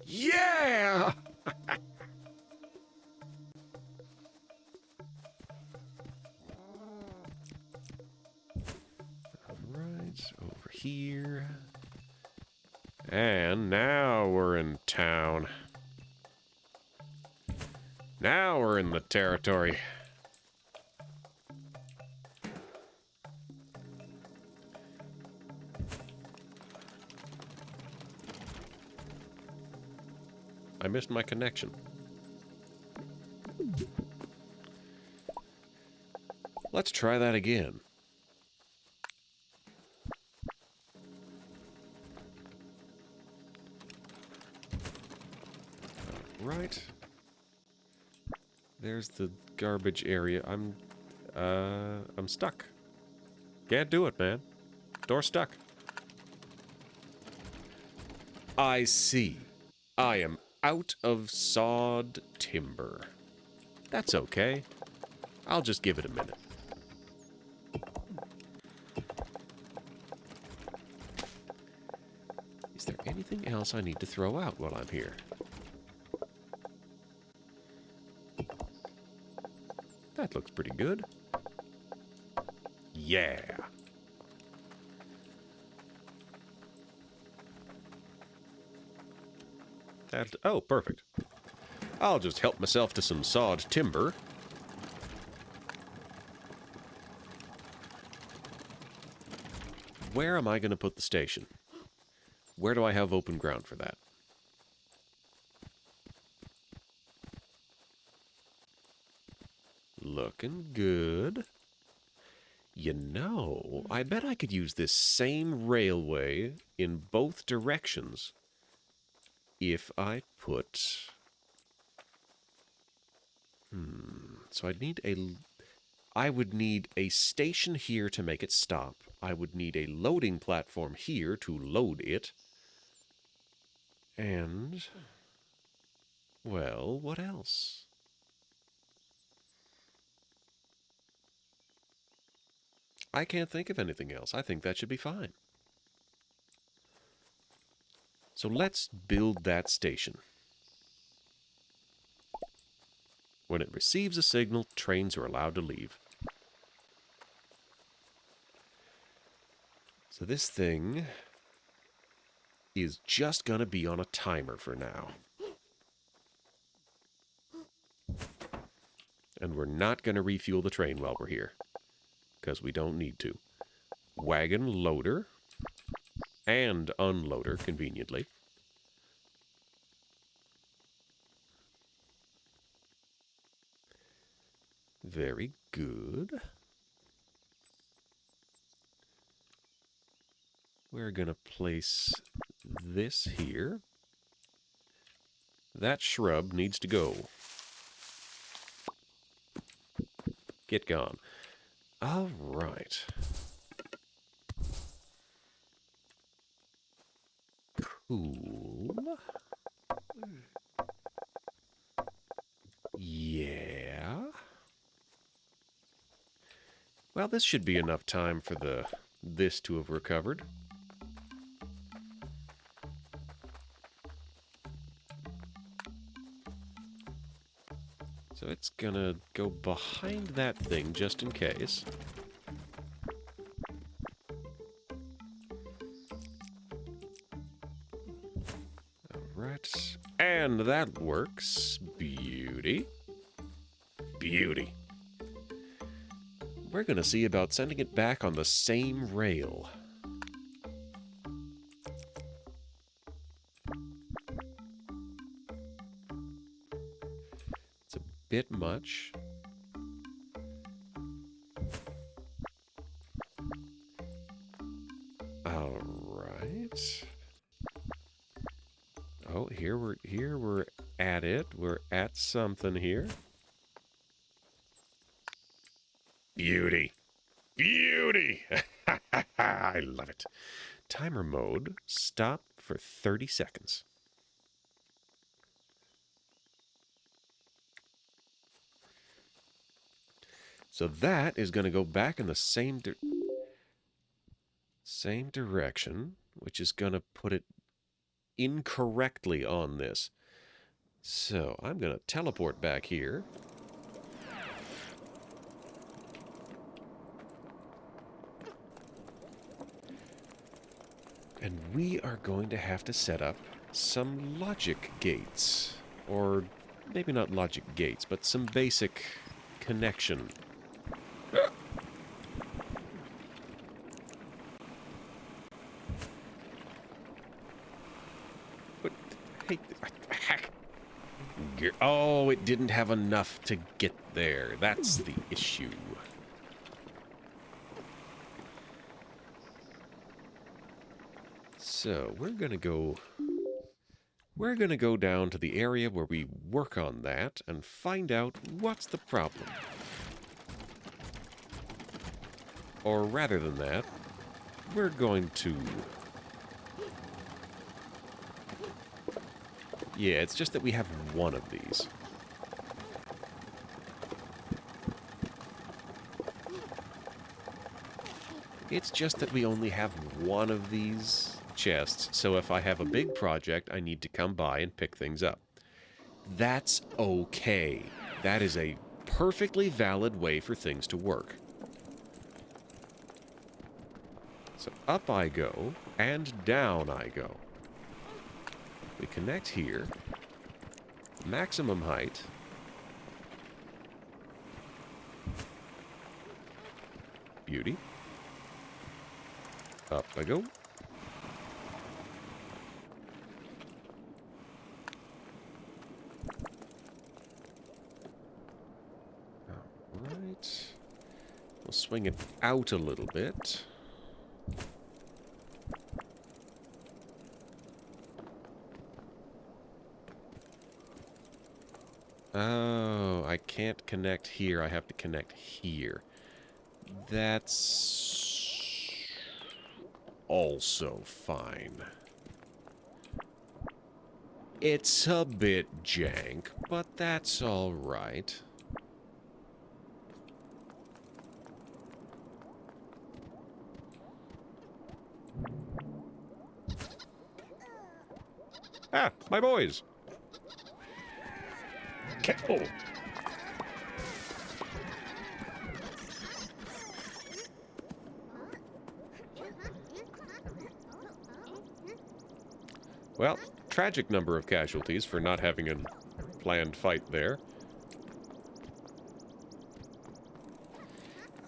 Yeah! Alright, over here. And now we're in town. Now we're in the territory. I missed my connection. Let's try that again. Right. There's the garbage area. I'm stuck. Can't do it, man. Door stuck. I see. I am out of sawed timber. That's okay. I'll just give it a minute. Is there anything else I need to throw out while I'm here? That looks pretty good. Yeah. Oh, perfect. I'll just help myself to some sawed timber. Where am I going to put the station? Where do I have open ground for that? Looking good. You know, I bet I could use this same railway in both directions if I put So I would need a station here to make it stop. I would need a loading platform here to load it. And, well, what else? I can't think of anything else. I think that should be fine. So let's build that station. When it receives a signal, trains are allowed to leave. So this thing is just going to be on a timer for now. And we're not going to refuel the train while we're here, because we don't need to. Wagon loader and unloader, conveniently. Very good. We're going to place this here. That shrub needs to go. Get gone. All right. Cool. Yeah. Well, this should be enough time for this to have recovered. So it's gonna go behind that thing just in case. Alright. And that works. Beauty. Beauty. We're gonna see about sending it back on the same rail. It's a bit much. Alright. Oh, here we're at it. We're at something here. Beauty. Beauty! I love it. Timer mode. Stop for 30 seconds. So that is going to go back in the same direction, which is going to put it incorrectly on this. So I'm going to teleport back here. And we are going to have to set up some logic gates. Or maybe not logic gates, but some basic connection. But, hey, oh, it didn't have enough to get there. That's the issue. So, we're going to go down to the area where we work on that and find out what's the problem. Or rather than that, we're going to... Yeah, it's just that we have one of these. It's just that we only have one of these chests, so if I have a big project, I need to come by and pick things up. That's okay. That is a perfectly valid way for things to work. So up I go, and down I go. We connect here. Maximum height. Beauty. Up I go. Alright. We'll swing it out a little bit. Oh, I can't connect here. I have to connect here. That's also fine. It's a bit jank, but that's all right. Ah, my boys! Oh. Well, tragic number of casualties for not having a planned fight there.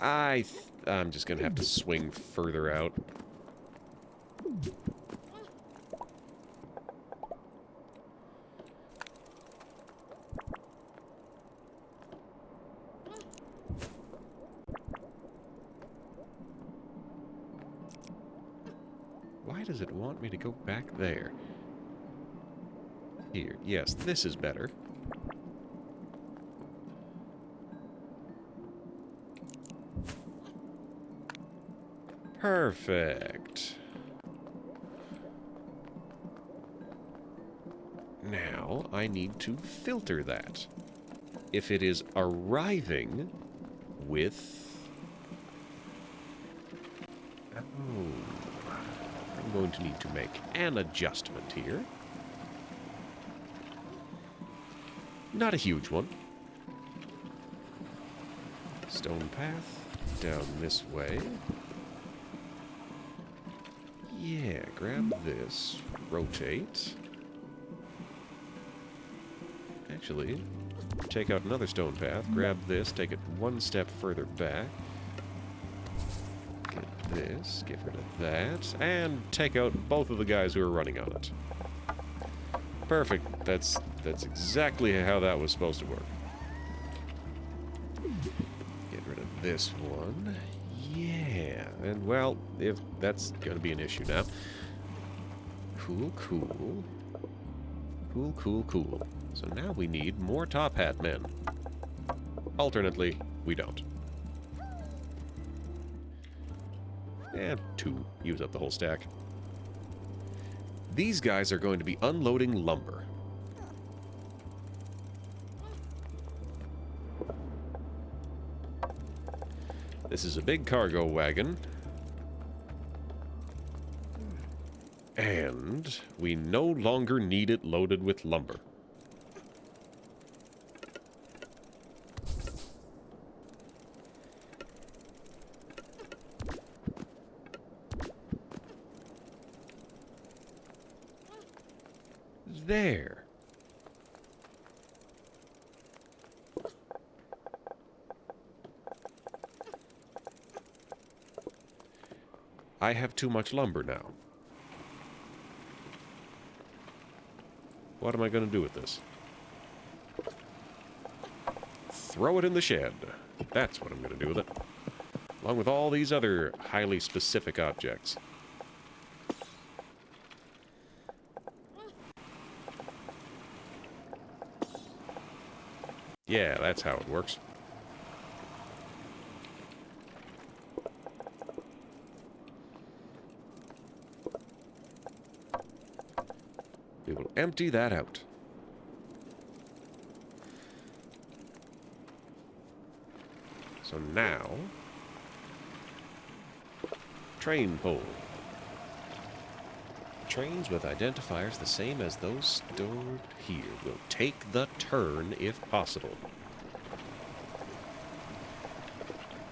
I'm just gonna have to swing further out. Why does it want me to go back there? Here. Yes, this is better. Perfect. Now, I need to filter that. If it is arriving with... Oh... I'm going to need to make an adjustment here. Not a huge one. Stone path down this way. Yeah, grab this, rotate. Actually, take out another stone path, grab this, take it one step further back. Get this, get rid of that, and take out both of the guys who are running on it. Perfect. That's exactly how that was supposed to work. Get rid of this one. Yeah, and well, if that's going to be an issue now. Cool, cool. Cool, cool, cool. So now we need more top hat men. Alternately, we don't. And 2. Use up the whole stack. These guys are going to be unloading lumber. This is a big cargo wagon. And we no longer need it loaded with lumber. There. I have too much lumber now. What am I going to do with this? Throw it in the shed. That's what I'm going to do with it. Along with all these other highly specific objects. Yeah, that's how it works. We will empty that out. So now... train pole. Trains with identifiers the same as those stored here will take the turn if possible.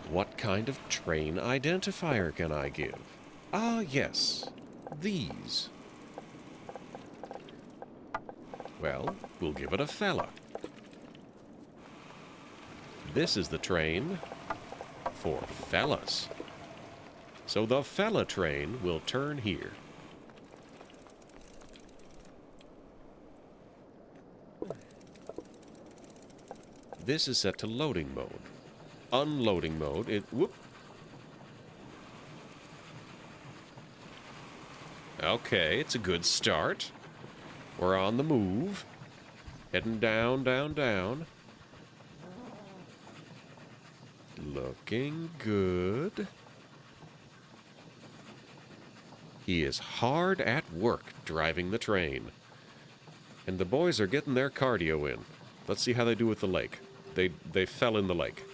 What kind of train identifier can I give? Ah, yes. These. Well, we'll give it a fella. This is the train for fellas. So the fella train will turn here. This is set to loading mode. Unloading mode, whoop. Okay, it's a good start. We're on the move. Heading down, down, down. Looking good. He is hard at work driving the train. And the boys are getting their cardio in. Let's see how they do with the lake. They fell in the lake.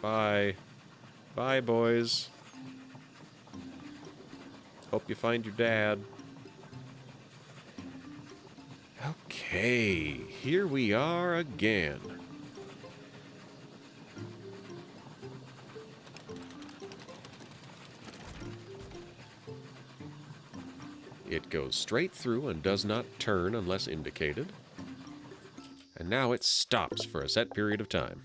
Bye. Bye, boys. Hope you find your dad. Okay, here we are again. It goes straight through and does not turn unless indicated. And now it stops for a set period of time.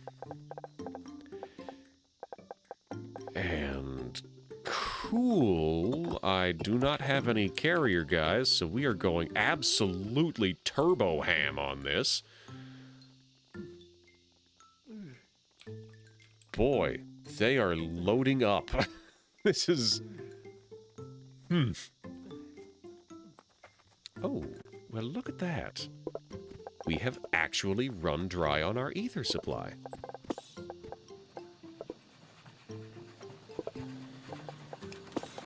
And cool, I do not have any carrier guys, so we are going absolutely turbo ham on this. Boy, they are loading up. This is... Oh, well, look at that. We have actually run dry on our ether supply.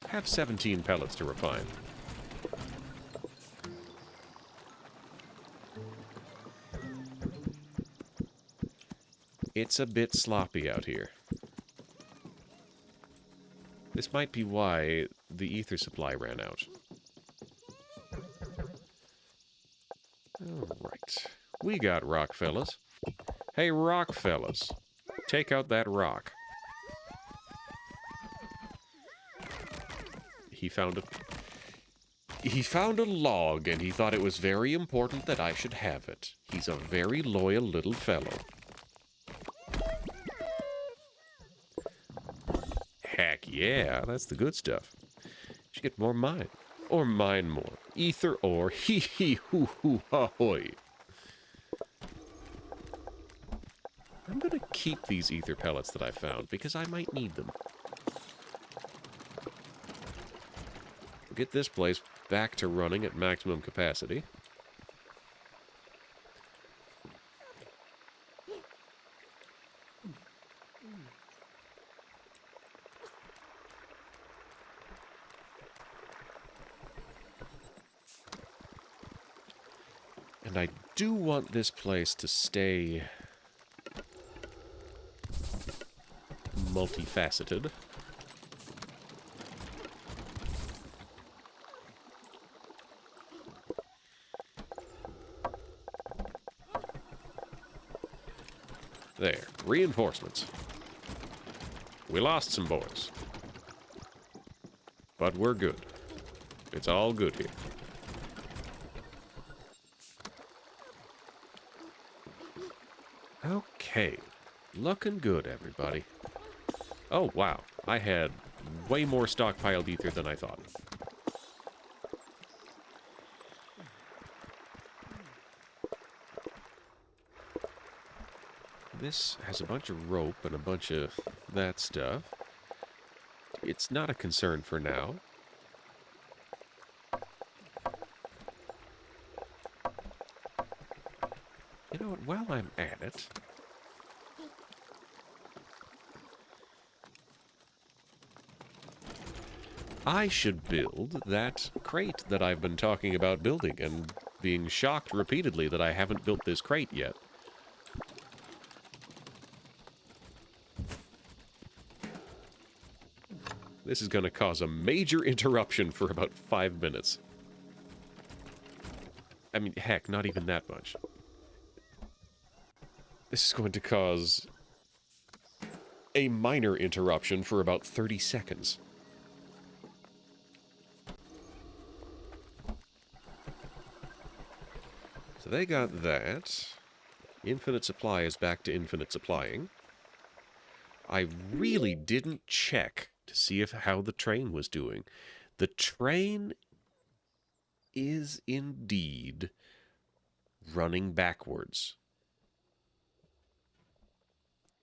Have 17 pellets to refine. It's a bit sloppy out here. This might be why the ether supply ran out. Alright. We got rock, fellas. Hey, rock, fellas. Take out that rock. He found a log, and he thought it was very important that I should have it. He's a very loyal little fellow. Heck yeah, that's the good stuff. Should get more mine. Or mine more. Ether ore. Hee hee hoo hoo ha hoy. I'm gonna keep these ether pellets that I found, because I might need them. We'll get this place back to running at maximum capacity. And I do want this place to stay multifaceted. There, reinforcements. We lost some boys. But we're good. It's all good here. Okay, looking good, everybody. Oh, wow. I had way more stockpiled ether than I thought. This has a bunch of rope and a bunch of that stuff. It's not a concern for now. You know what, while I'm at it... I should build that crate that I've been talking about building and being shocked repeatedly that I haven't built this crate yet. This is going to cause a major interruption for about 5 minutes. I mean, heck, not even that much. This is going to cause a minor interruption for about 30 seconds. So they got that. Infinite supply is back to infinite supplying. I really didn't check to see how the train was doing. The train is indeed running backwards.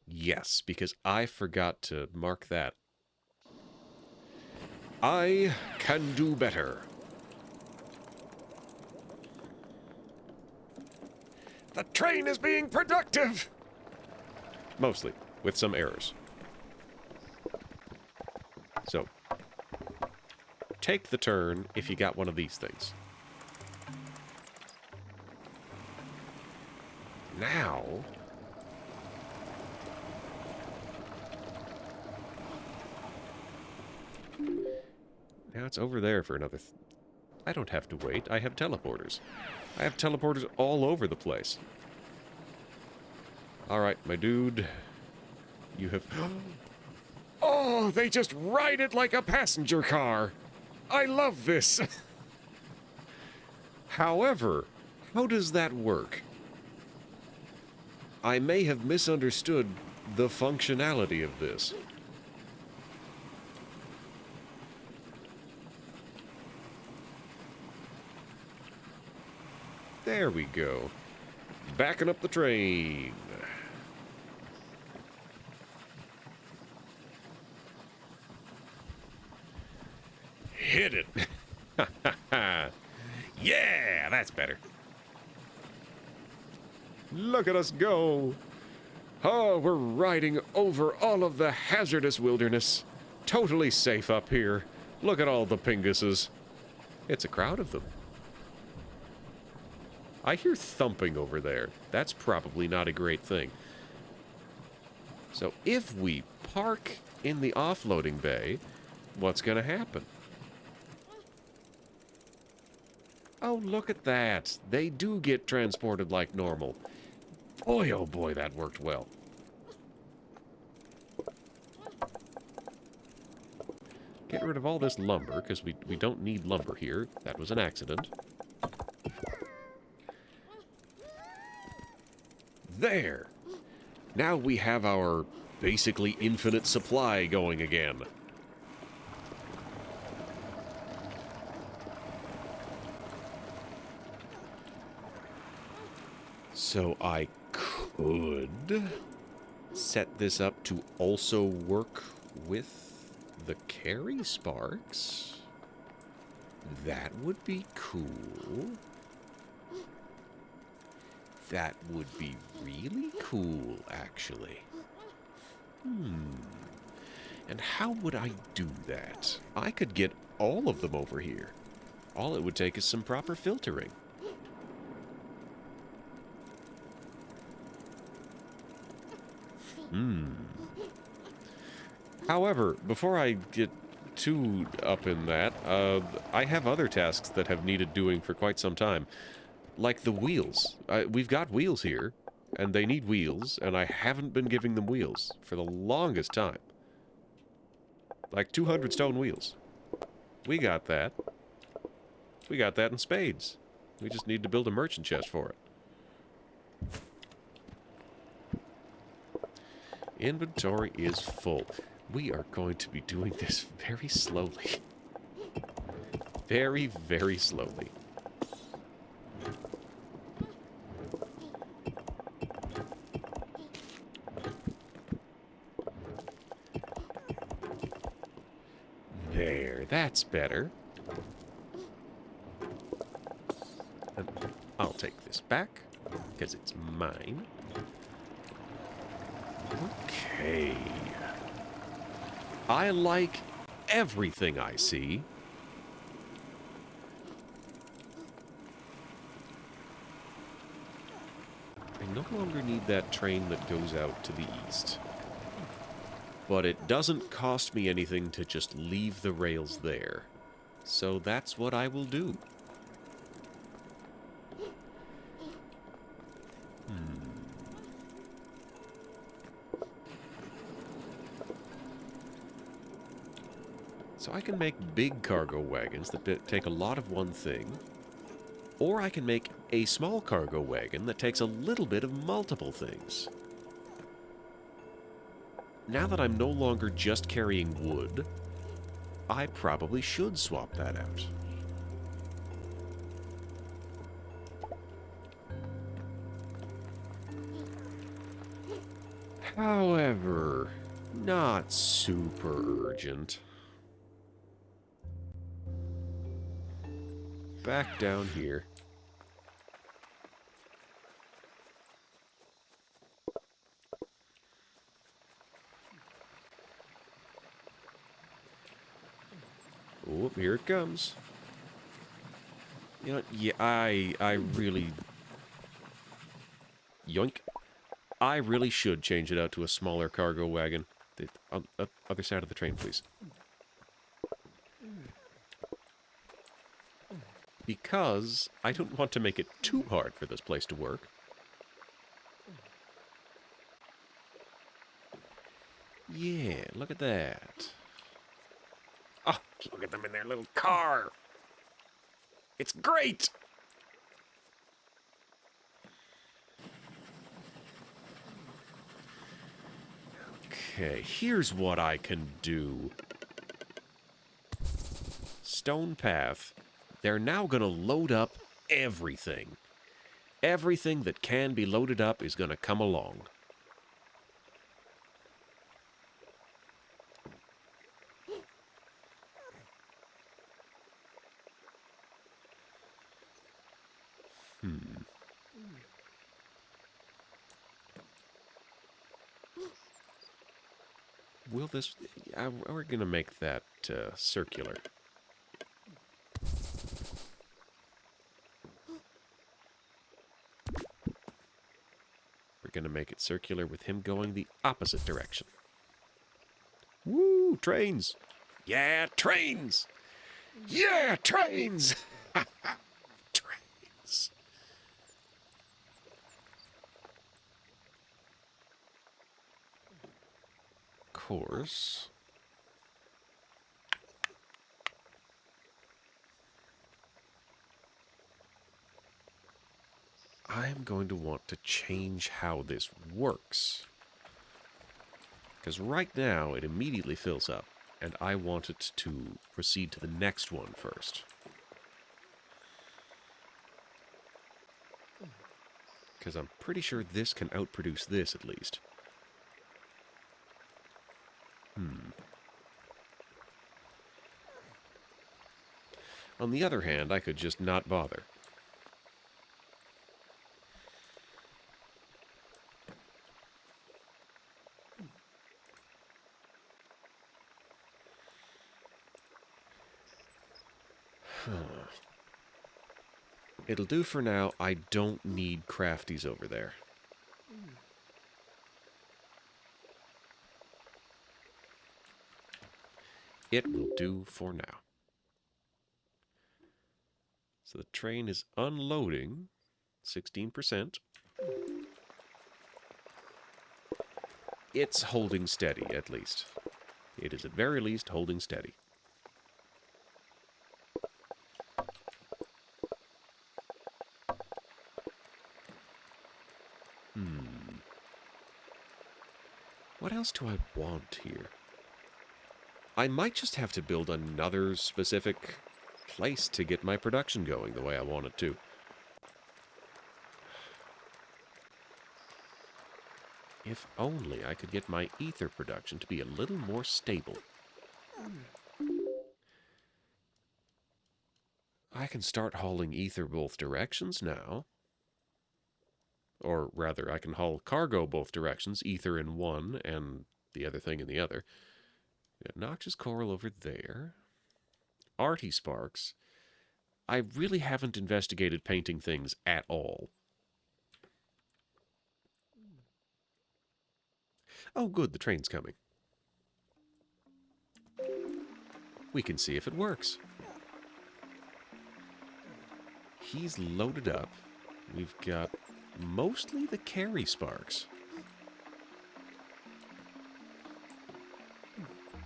Yes, because I forgot to mark that. I can do better. The train is being productive! Mostly, with some errors. So, take the turn if you got one of these things. Now... Now it's over there for another... I don't have to wait. I have teleporters. I have teleporters all over the place. Alright, my dude. You have... Oh, they just ride it like a passenger car! I love this! However, how does that work? I may have misunderstood the functionality of this. There we go. Backing up the train. Hit it. Yeah, that's better. Look at us go. Oh, we're riding over all of the hazardous wilderness. Totally safe up here. Look at all the pinguses. It's a crowd of them. I hear thumping over there. That's probably not a great thing. So if we park in the offloading bay, what's going to happen? Oh, look at that. They do get transported like normal. Boy, oh boy, that worked well. Get rid of all this lumber, because we don't need lumber here. That was an accident. There! Now we have our basically infinite supply going again. So I could set this up to also work with the carry sparks. That would be cool. That would be really cool, actually. And how would I do that? I could get all of them over here. All it would take is some proper filtering. However, before I get too up in that, I have other tasks that have needed doing for quite some time. Like the wheels. We've got wheels here, and they need wheels, and I haven't been giving them wheels for the longest time. Like 200 stone wheels. We got that. We got that in spades. We just need to build a merchant chest for it. Inventory is full. We are going to be doing this very slowly. Very, very slowly. There, that's better. And I'll take this back, because it's mine. Okay. I like everything I see. I no longer need that train that goes out to the east. But it doesn't cost me anything to just leave the rails there. So that's what I will do. So I can make big cargo wagons that take a lot of one thing, or I can make a small cargo wagon that takes a little bit of multiple things. Now that I'm no longer just carrying wood, I probably should swap that out. However, not super urgent. Back down here. comes. You know, yeah, I really... Yoink. I really should change it out to a smaller cargo wagon. Other side of the train, please. Because I don't want to make it too hard for this place to work. Yeah, look at that. Oh, look at them in their little car. It's great! Okay, here's what I can do. Stone path. They're now going to load up everything. Everything that can be loaded up is going to come along. Will this... we're going to make that circular. We're going to make it circular with him going the opposite direction. Woo! Trains! Yeah, trains! Yeah, trains! Trains! Of course. I'm going to want to change how this works. Because right now, it immediately fills up, and I want it to proceed to the next one first. Because I'm pretty sure this can outproduce this, at least. On the other hand, I could just not bother. It'll do for now. I don't need crafties over there. It will do for now. So the train is unloading 16%. It's holding steady, at least. It is at very least holding steady. What else do I want here? I might just have to build another specific place to get my production going the way I want it to. If only I could get my ether production to be a little more stable. I can start hauling ether both directions now. Or rather, I can haul cargo both directions, ether in one and the other thing in the other. Noxious coral over there. Arty sparks. I really haven't investigated painting things at all. Oh, good, the train's coming. We can see if it works. He's loaded up. We've got mostly the carry sparks.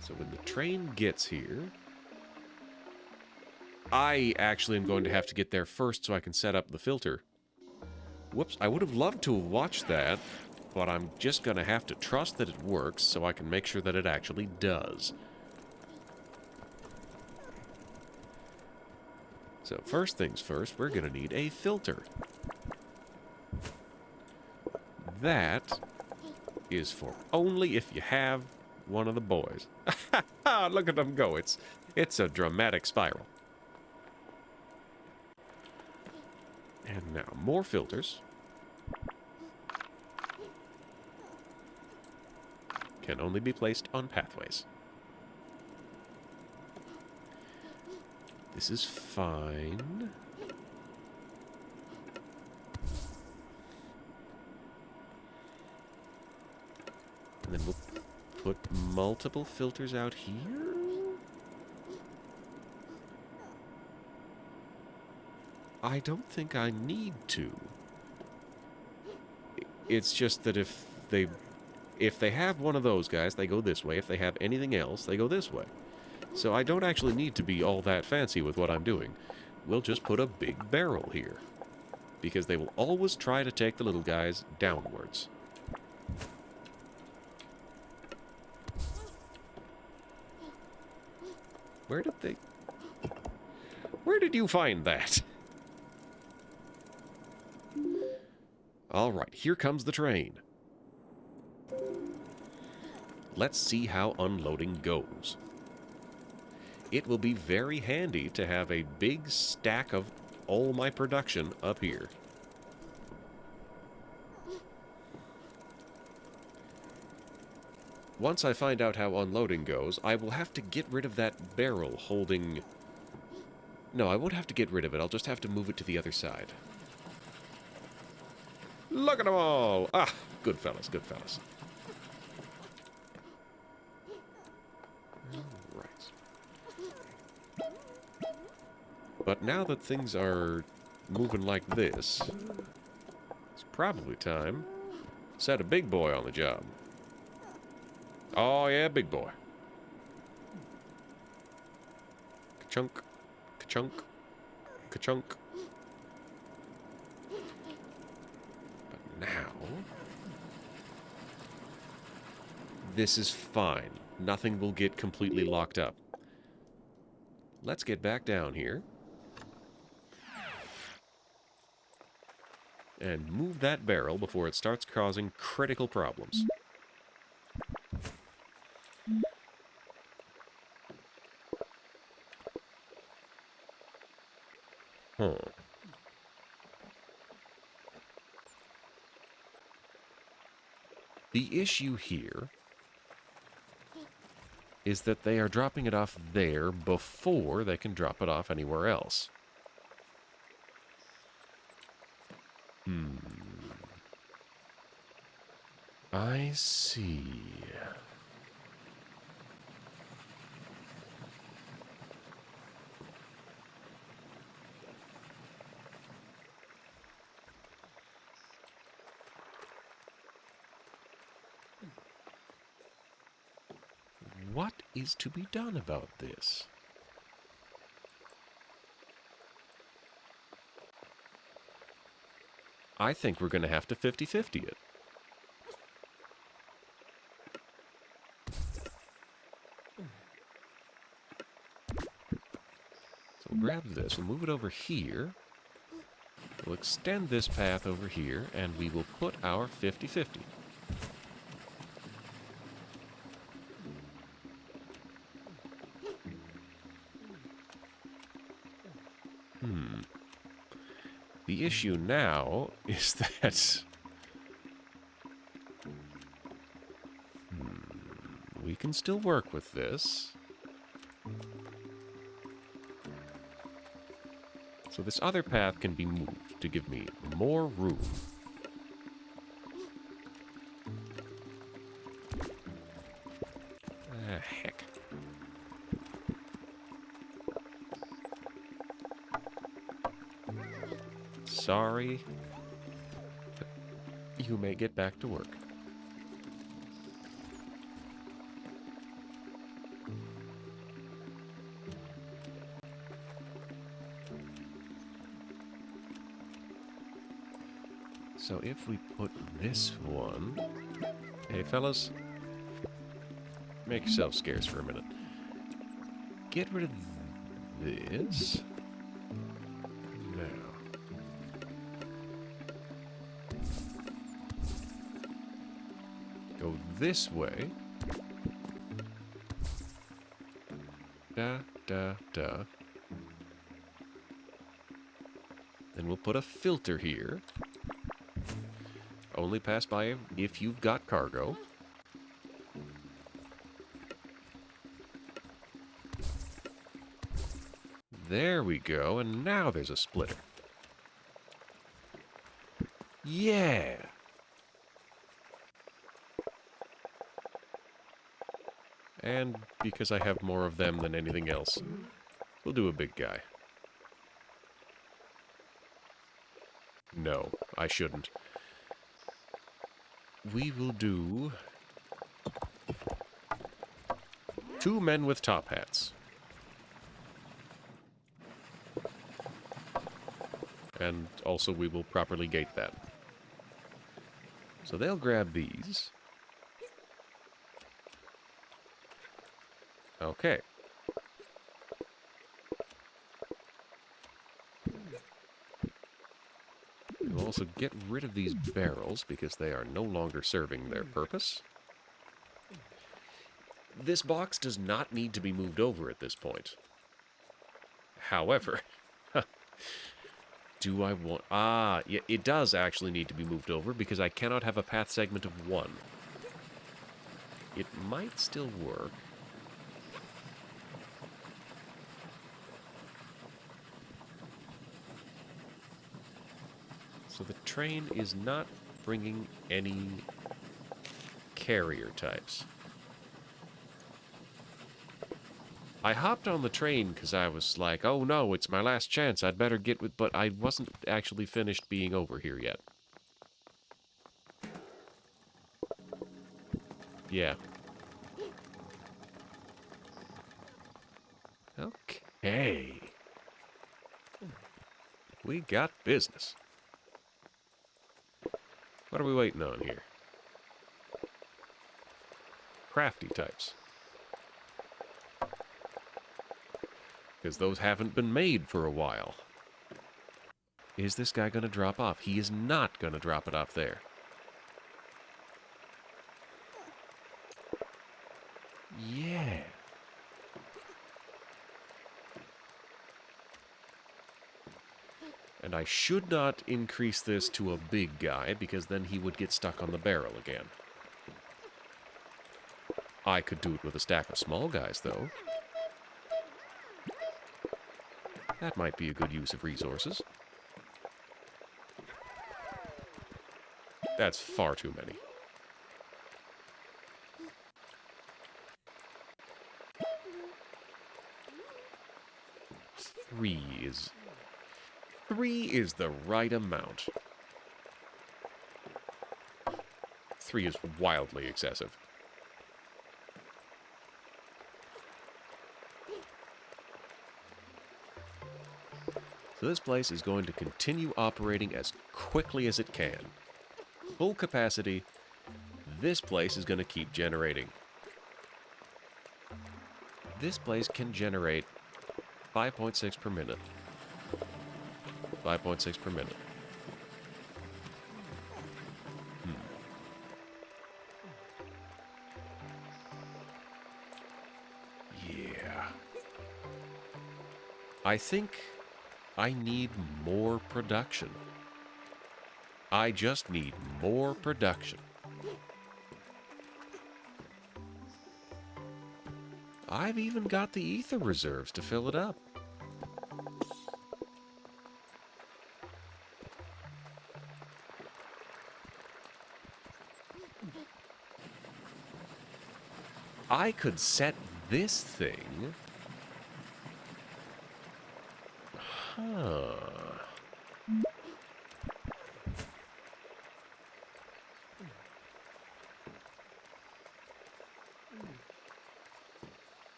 So when the train gets here... I actually am going to have to get there first so I can set up the filter. Whoops, I would have loved to have watched that, but I'm just going to have to trust that it works so I can make sure that it actually does. So first things first, we're going to need a filter. That is for only if you have one of the boys. Look at them go. It's a dramatic spiral. And now more filters. Can only be placed on pathways. This is fine. And then we'll put multiple filters out here. I don't think I need to. It's just that if they have one of those guys, they go this way. If they have anything else, they go this way. So I don't actually need to be all that fancy with what I'm doing. We'll just put a big barrel here, because they will always try to take the little guys downwards. Where did you find that? Alright, here comes the train. Let's see how unloading goes. It will be very handy to have a big stack of all my production up here. Once I find out how unloading goes, I will have to get rid of that barrel holding... No, I won't have to get rid of it. I'll just have to move it to the other side. Look at them all! Ah, good fellas, good fellas. Alright. But now that things are moving like this, it's probably time to set a big boy on the job. Oh yeah, big boy. Ka-chunk, ka-chunk, ka-chunk. But now, this is fine. Nothing will get completely locked up. Let's get back down here. And move that barrel before it starts causing critical problems. Huh. The issue here is that they are dropping it off there before they can drop it off anywhere else. I see. What is to be done about this? I think we're going to have to 50-50 it. So we'll grab this, we'll move it over here. We'll extend this path over here, and we will put our 50-50. The issue now is that we can still work with this. So this other path can be moved to give me more room. Ah, heck. Sorry, but you may get back to work. So if we put this one... Hey, fellas. Make yourself scarce for a minute. Get rid of this. Go this way. Da, da, da. Then we'll put a filter here. Only pass by if you've got cargo. There we go, and now there's a splitter. Yeah! And because I have more of them than anything else, we'll do a big guy. No, I shouldn't. We will do 2 men with top hats. And also we will properly gate that. So they'll grab these. Okay. We'll also get rid of these barrels because they are no longer serving their purpose. This box does not need to be moved over at this point. However, do I want... Ah, yeah, it does actually need to be moved over because I cannot have a path segment of 1. It might still work. So the train is not bringing any carrier types. I hopped on the train because I was like, oh no, it's my last chance, I'd better get with... But I wasn't actually finished being over here yet. Yeah. Okay. We got business. What are we waiting on here? Crafty types. Because those haven't been made for a while. Is this guy going to drop off? He is not going to drop it off there. Yeah. And I should not increase this to a big guy, because then he would get stuck on the barrel again. I could do it with a stack of small guys, though. That might be a good use of resources. That's far too many. Three is the right amount. 3 is wildly excessive. So this place is going to continue operating as quickly as it can. Full capacity, this place is going to keep generating. This place can generate 5.6 per minute. 5.6 per minute. Yeah. I think I need more production. I just need more production. I've even got the ether reserves to fill it up. I could set this thing... Huh...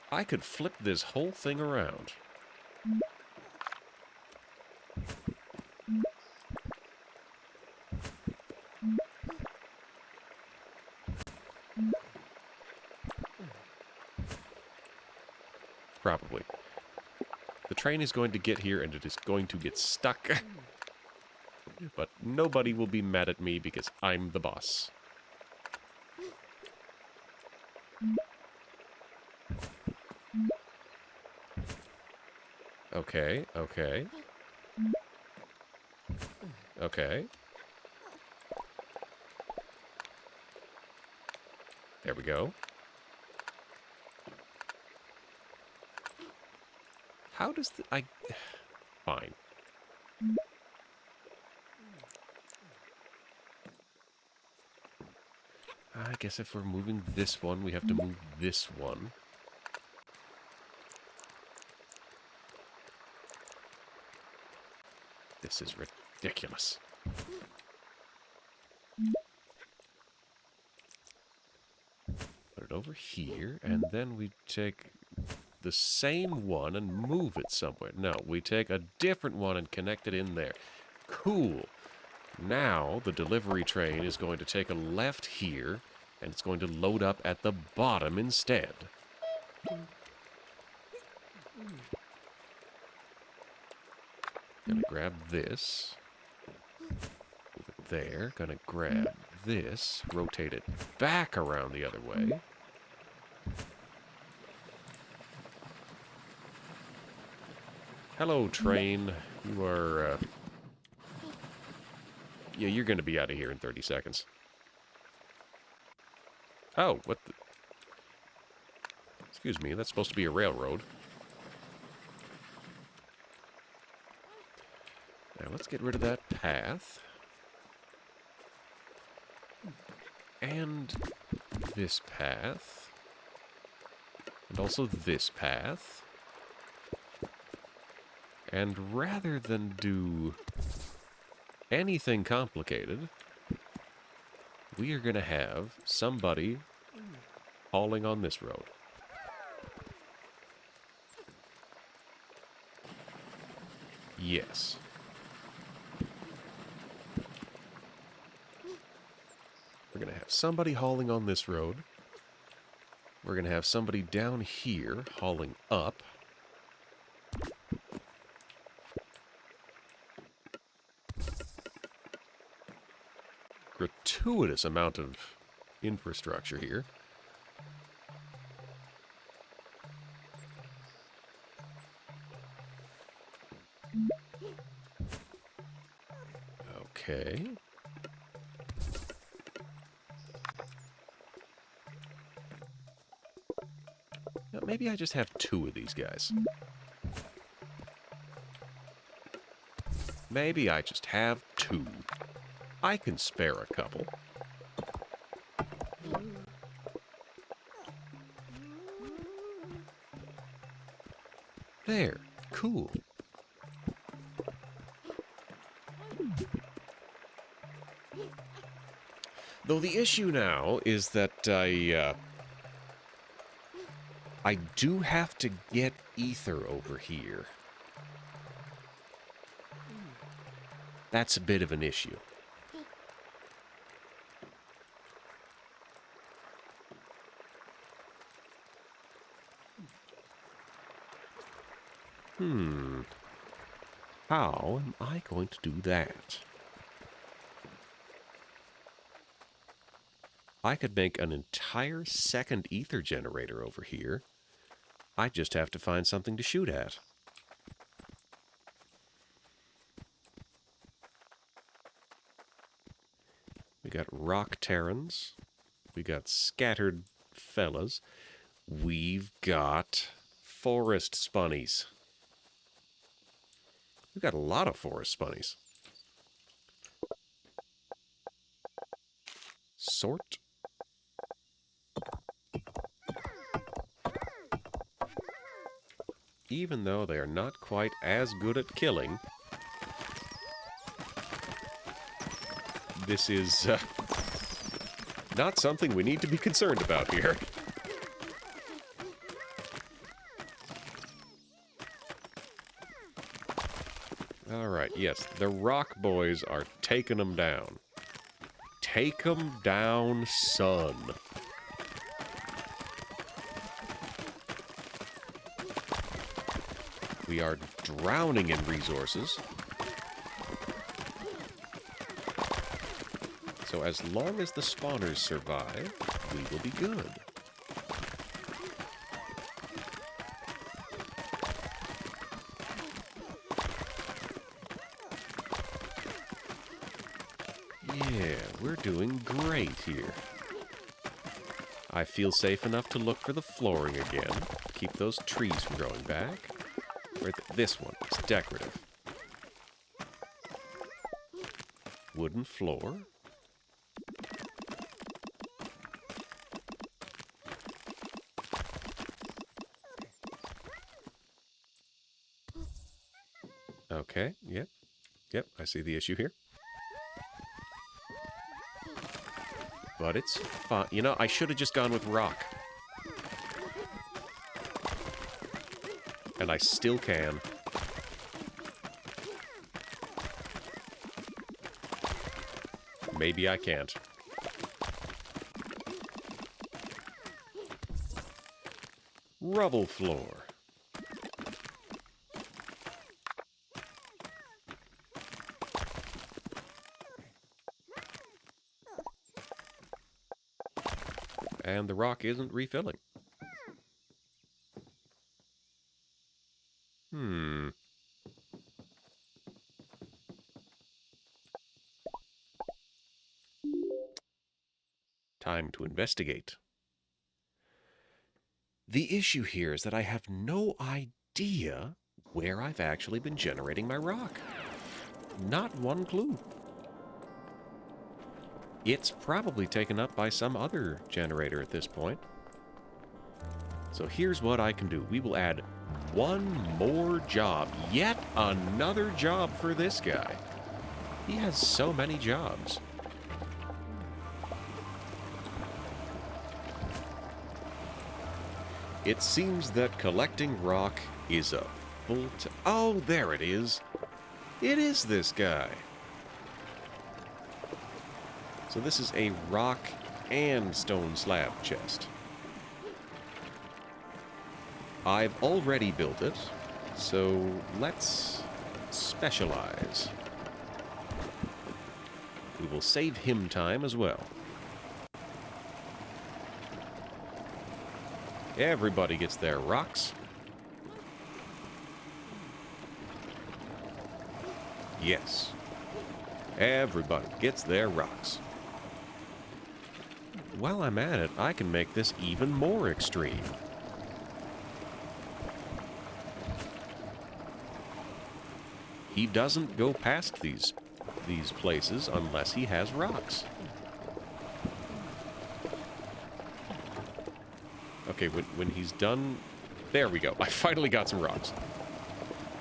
I could flip this whole thing around. Probably. The train is going to get here and it is going to get stuck. But nobody will be mad at me because I'm the boss. Okay, okay. Okay. There we go. How does the... Fine. I guess if we're moving this one, we have to move this one. This is ridiculous. Put it over here, and then we take the same one and move it somewhere. No, we take a different one and connect it in there. Cool. Now, the delivery train is going to take a left here, and it's going to load up at the bottom instead. Gonna grab this. Move it there. Gonna grab this. Rotate it back around the other way. Hello, train. You are, yeah, you're gonna be out of here in 30 seconds. Oh, what the... Excuse me, that's supposed to be a railroad. Now, let's get rid of that path. And this path. And also this path. And rather than do anything complicated, we are going to have somebody hauling on this road. Yes. We're going to have somebody hauling on this road. We're going to have somebody down here hauling up. Gratuitous amount of infrastructure here. Okay. Now, maybe I just have 2 of these guys. Maybe I just have 2. I can spare a couple. There. Cool. Though the issue now is that I do have to get ether over here. That's a bit of an issue. How am I going to do that? I could make an entire second ether generator over here. I just have to find something to shoot at. We got rock terrans. We got scattered fellas. We've got forest spunnies. We've got a lot of forest spunnies. Sort. Even though they are not quite as good at killing, this is not something we need to be concerned about here. Alright, yes, the rock boys are taking them down. Take them down, son. We are drowning in resources. So as long as the spawners survive, we will be good. Yeah, we're doing great here. I feel safe enough to look for the flooring again. Keep those trees from growing back. This one, it's decorative. Wooden floor. Okay, yep, I see the issue here. But it's fine. You know, I should have just gone with rock. And I still can. Maybe I can't. Rubble floor. And the rock isn't refilling. Time to investigate. The issue here is that I have no idea where I've actually been generating my rock. Not one clue. It's probably taken up by some other generator at this point. So here's what I can do. We will add one more job. Yet another job for this guy. He has so many jobs. It seems that collecting rock is a oh, there it is. It is this guy. So this is a rock and stone slab chest. I've already built it, so let's specialize. We will save him time as well. Everybody gets their rocks. Yes. Everybody gets their rocks. While I'm at it, I can make this even more extreme. He doesn't go past these places unless he has rocks. Okay, when he's done... There we go. I finally got some rocks.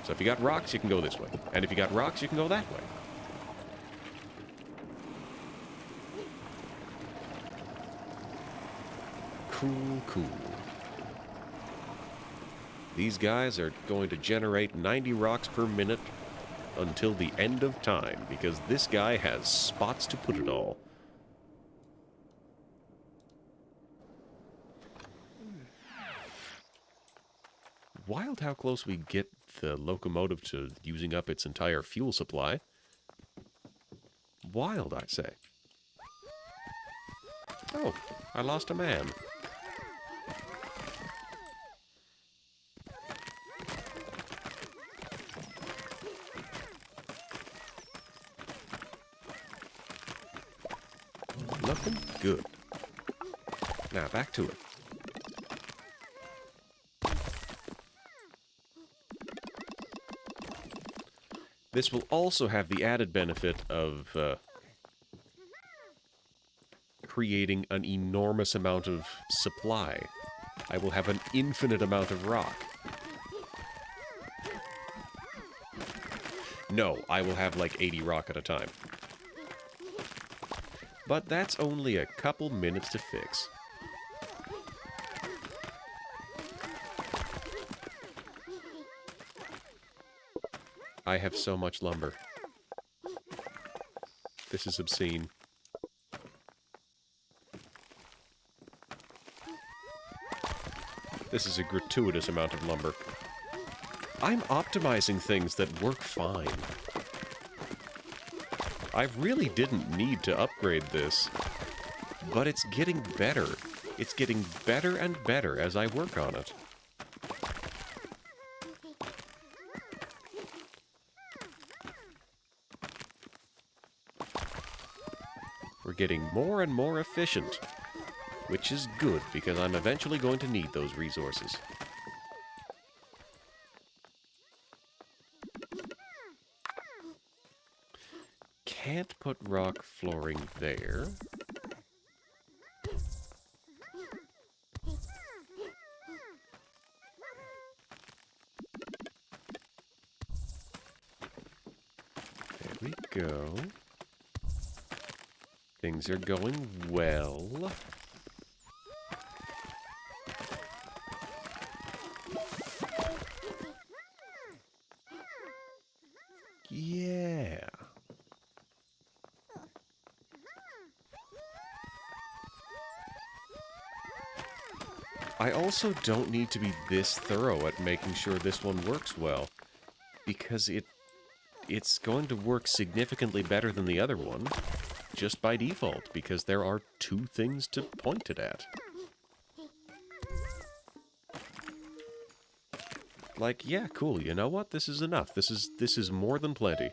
So if you got rocks, you can go this way. And if you got rocks, you can go that way. Cool, cool. These guys are going to generate 90 rocks per minute until the end of time, because this guy has spots to put it all. Wild how close we get the locomotive to using up its entire fuel supply. Wild, I say. Oh, I lost a man. Looking good. Now, back to it. This will also have the added benefit of creating an enormous amount of supply. I will have an infinite amount of rock. No, I will have like 80 rock at a time. But that's only a couple minutes to fix. I have so much lumber. This is obscene. This is a gratuitous amount of lumber. I'm optimizing things that work fine. I really didn't need to upgrade this, but it's getting better. It's getting better and better as I work on it. We're getting more and more efficient. which is good because I'm eventually going to need those resources. Can't put rock flooring there. There we go. Things are going well. Yeah. I also don't need to be this thorough at making sure this one works well, because it's going to work significantly better than the other one, just by default, because there are two things to point it at. Like, yeah, cool, you know what? This is enough. This is more than plenty.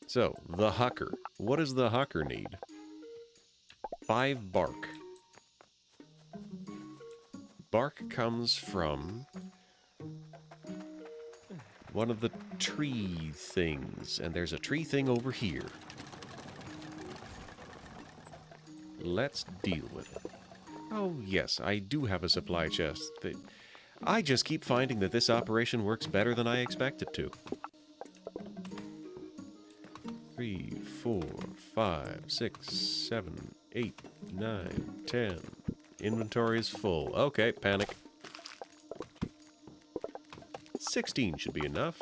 So, the hucker. What does the hucker need? 5 bark. Bark comes from one of the tree things, and there's a tree thing over here. Let's deal with it. Oh, yes, I do have a supply chest. I just keep finding that this operation works better than I expect it to. 3, 4, 5, 6, 7, 8, 9, 10. Inventory is full. Okay, panic. 16 should be enough.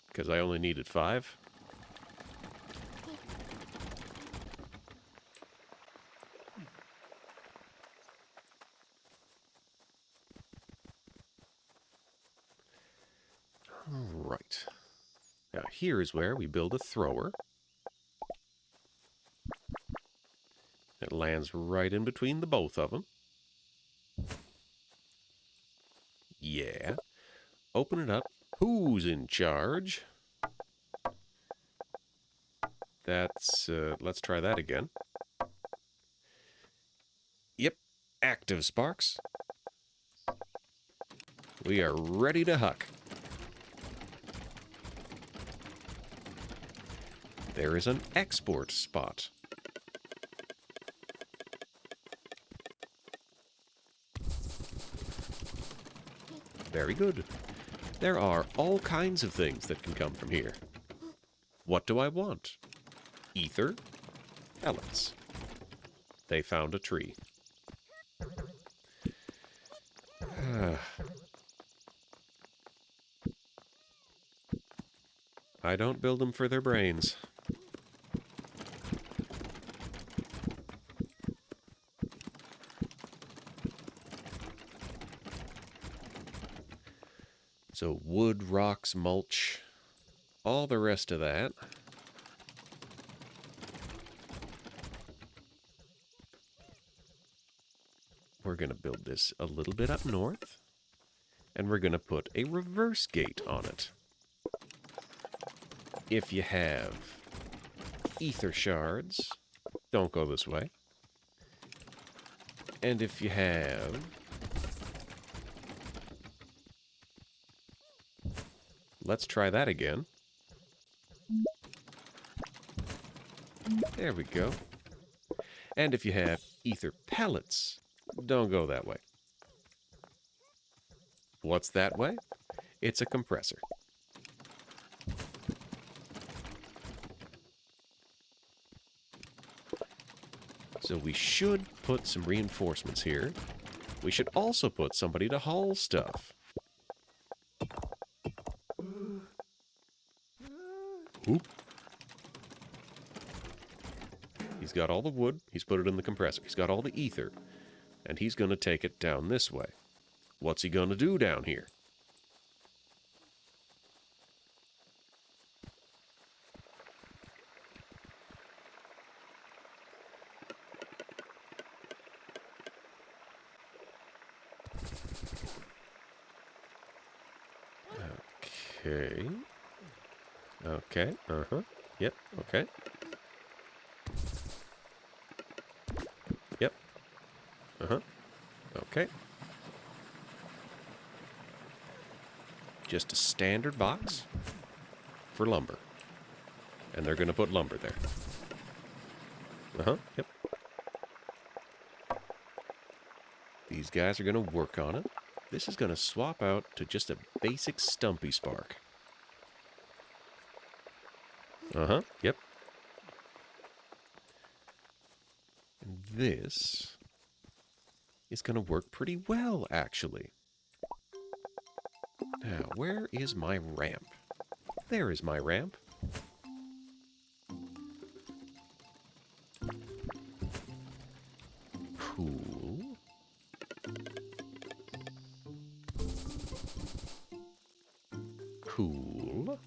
Because I only needed 5. Alright. Now here is where we build a thrower. It lands right in between the both of them. Yeah. Open it up. Who's in charge? That's, let's try that again. Yep. Active sparks. We are ready to huck. There is an export spot. Very good. There are all kinds of things that can come from here. What do I want? Ether, pellets. They found a tree. I don't build them for their brains. So wood, rocks, mulch, all the rest of that. We're going to build this a little bit up north, and we're going to put a reverse gate on it. If you have ether shards, don't go this way. And if you have let's try that again. There we go. And if you have ether pellets, don't go that way. What's that way? It's a compressor. So we should put some reinforcements here. We should also put somebody to haul stuff. Oop. He's got all the wood. He's put it in the compressor. He's got all the ether. And he's going to take it down this way. What's he going to do down here? Okay. Okay, Yep, okay. Yep. Uh-huh. Okay. Just a standard box for lumber. And they're going to put lumber there. Uh-huh, yep. These guys are going to work on it. This is going to swap out to just a basic stumpy spark. Uh-huh, yep. And this is going to work pretty well, actually. Now, where is my ramp? There is my ramp. Cool. Cool.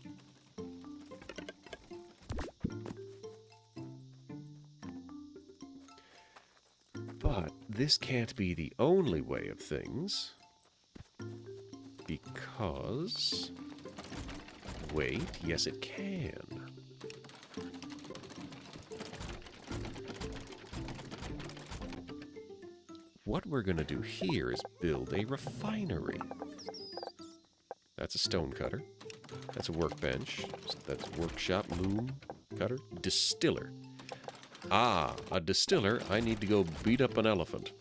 But this can't be the only way of things. Because... Wait, yes it can. What we're gonna do here is build a refinery. That's a stone cutter. That's a workbench. That's workshop, loom, cutter, distiller. Ah, a distiller. I need to go beat up an elephant.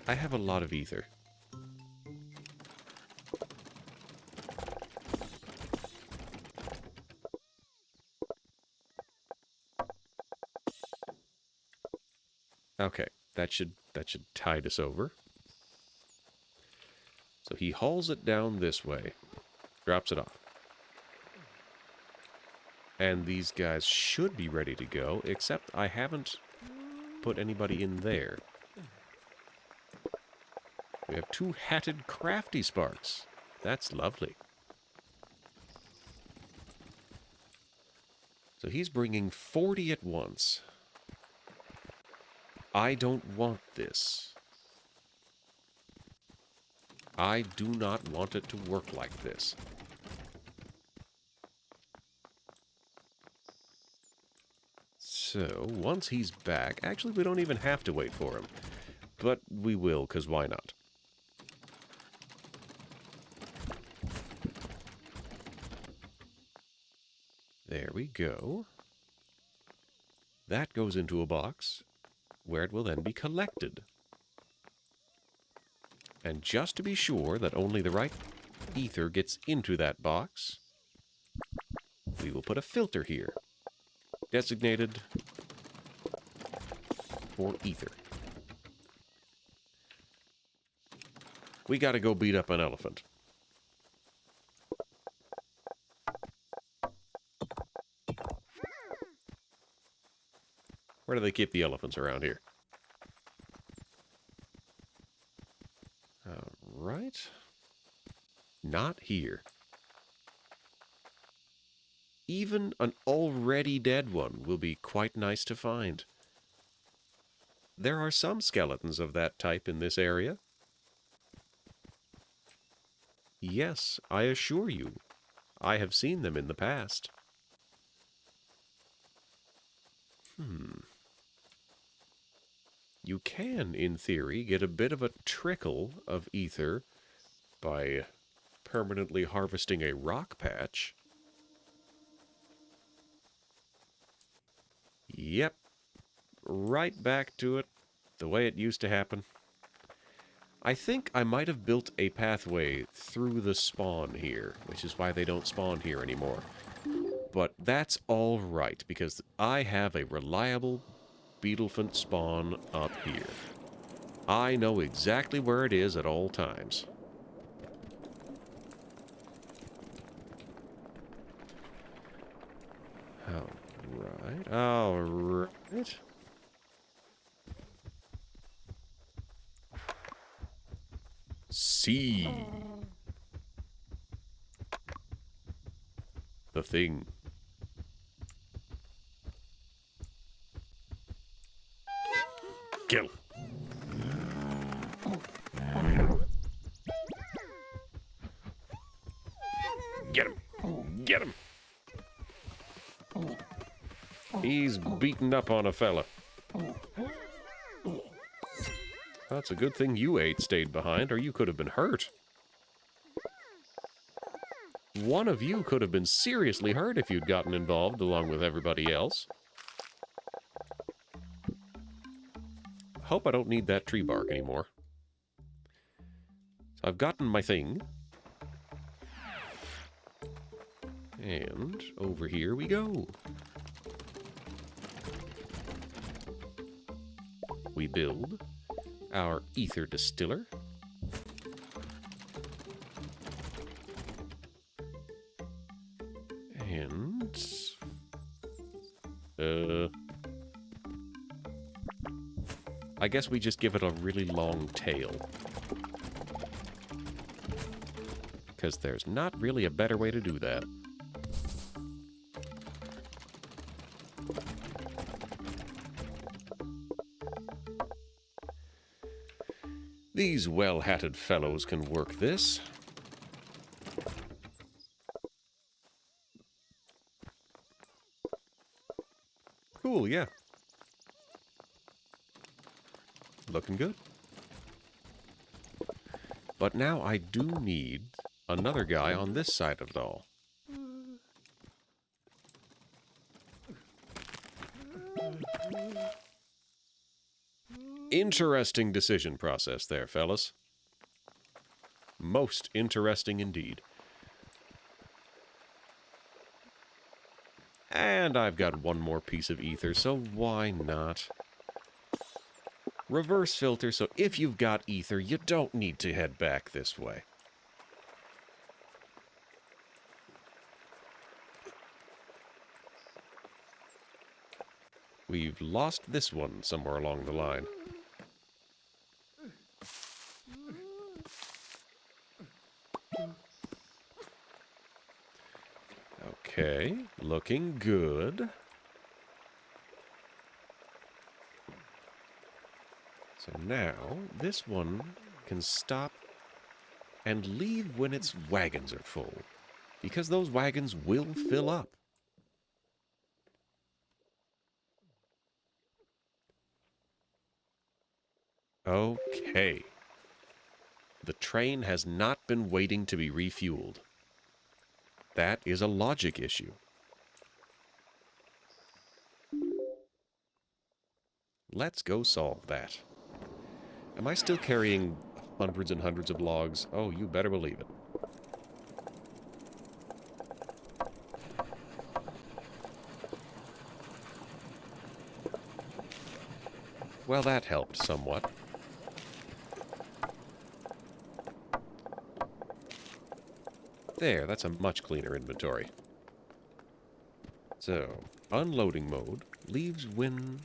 I have a lot of ether. Okay, that should tide us over. So he hauls it down this way, drops it off. And these guys should be ready to go, except I haven't put anybody in there. We have 2 hatted crafty sparks. That's lovely. So he's bringing 40 at once. I don't want this. I do not want it to work like this. So, once he's back... Actually, we don't even have to wait for him. But we will, because why not? There we go. That goes into a box, where it will then be collected. And just to be sure that only the right ether gets into that box, we will put a filter here, designated for ether. We gotta go beat up an elephant. Where do they keep the elephants around here? Alright. Not here. Even an already dead one will be quite nice to find. There are some skeletons of that type in this area. Yes, I assure you, I have seen them in the past. You can, in theory, get a bit of a trickle of ether by permanently harvesting a rock patch. Yep. Right back to it, the way it used to happen. I think I might have built a pathway through the spawn here, which is why they don't spawn here anymore. But that's all right, because I have a reliable beetlefant spawn up here. I know exactly where it is at all times. Alright, alright. See the thing. Kill. Get him! Get him! He's beating up on a fella. That's a good thing you 8 stayed behind, or you could have been hurt. One of you could have been seriously hurt if you'd gotten involved along with everybody else. Hope I don't need that tree bark anymore. So I've gotten my thing. And over here we go. We build our ether distiller. And I guess we just give it a really long tail. Because there's not really a better way to do that. These well-hatted fellows can work this. Cool, yeah. Looking good. But now I do need another guy on this side of it all. Interesting decision process there, fellas. Most interesting indeed. And I've got one more piece of ether, so why not? Reverse filter, so if you've got ether, you don't need to head back this way. We've lost this one somewhere along the line. Okay, looking good. So now, this one can stop and leave when its wagons are full, because those wagons will fill up. Okay. The train has not been waiting to be refueled. That is a logic issue. Let's go solve that. Am I still carrying hundreds and hundreds of logs? Oh, you better believe it. Well, that helped somewhat. There, that's a much cleaner inventory. So, unloading mode leaves when...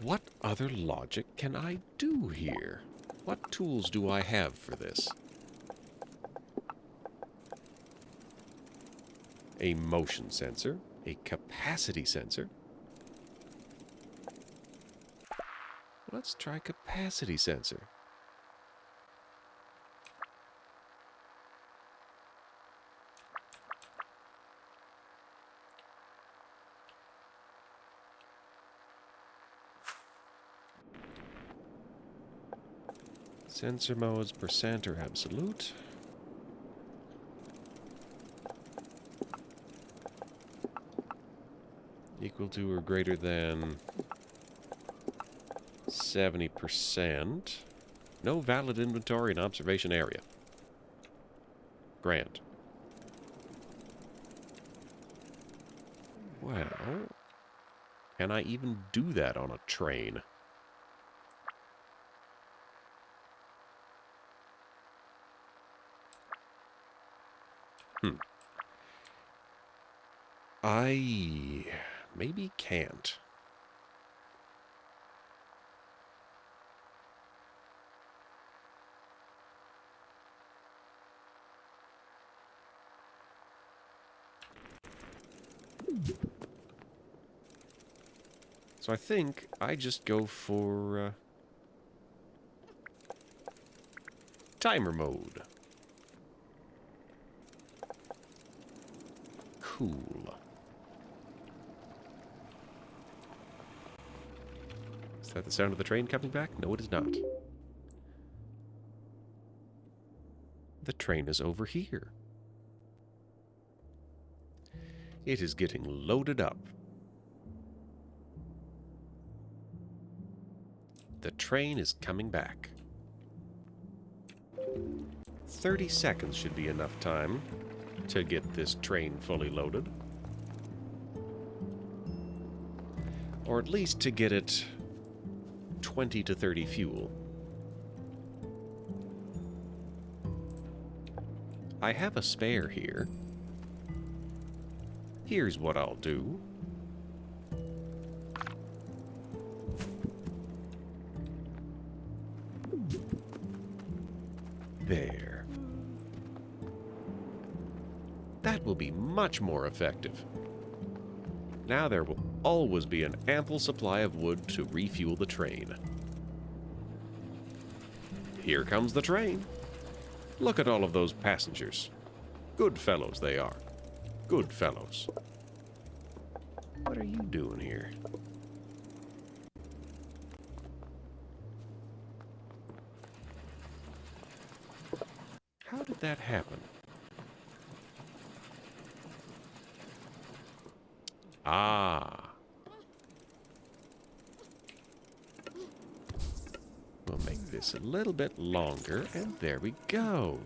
What other logic can I do here? What tools do I have for this? A motion sensor, a capacity sensor. Let's try capacity sensor. Sensor modes, percent or absolute. Equal to or greater than 70%. No valid inventory in observation area. Grand. Well, can I even do that on a train? I maybe can't. So I think I just go for Timer mode. Cool. Is that the sound of the train coming back? No, it is not. The train is over here. It is getting loaded up. The train is coming back. 30 seconds should be enough time to get this train fully loaded. Or at least to get it 20 to 30 fuel. I have a spare here. Here's what I'll do. There. That will be much more effective. Now there will always be an ample supply of wood to refuel the train. Here comes the train. Look at all of those passengers. Good fellows they are. Good fellows. What are you doing here? How did that happen? Ah. We'll make this a little bit longer, and there we go.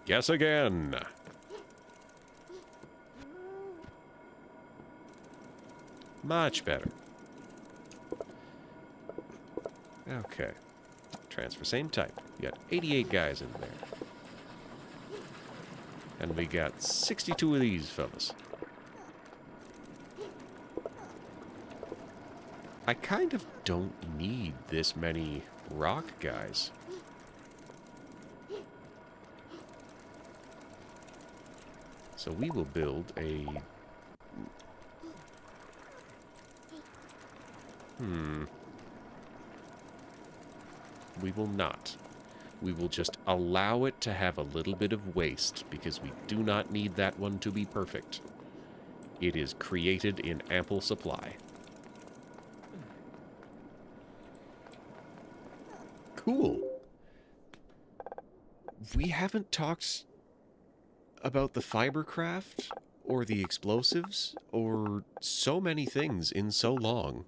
Guess again. Much better. Okay. Transfer same type. You got 88 guys in there. And we got 62 of these fellas. I kind of don't need this many rock guys. So we will build a... We will not. We will just allow it to have a little bit of waste because we do not need that one to be perfect. It is created in ample supply. Cool. We haven't talked about the fibercraft or the explosives or so many things in so long.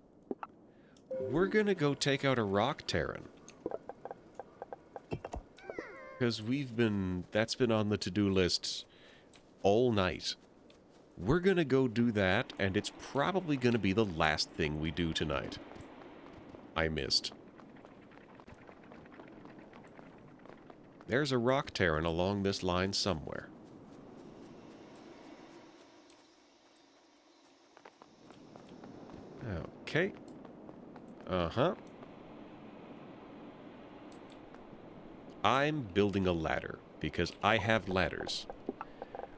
We're gonna go take out a rock terran. Because that's been on the to-do list all night. We're gonna go do that, and it's probably gonna be the last thing we do tonight. I missed. There's a rock terran along this line somewhere. Okay. Uh-huh. I'm building a ladder, because I have ladders.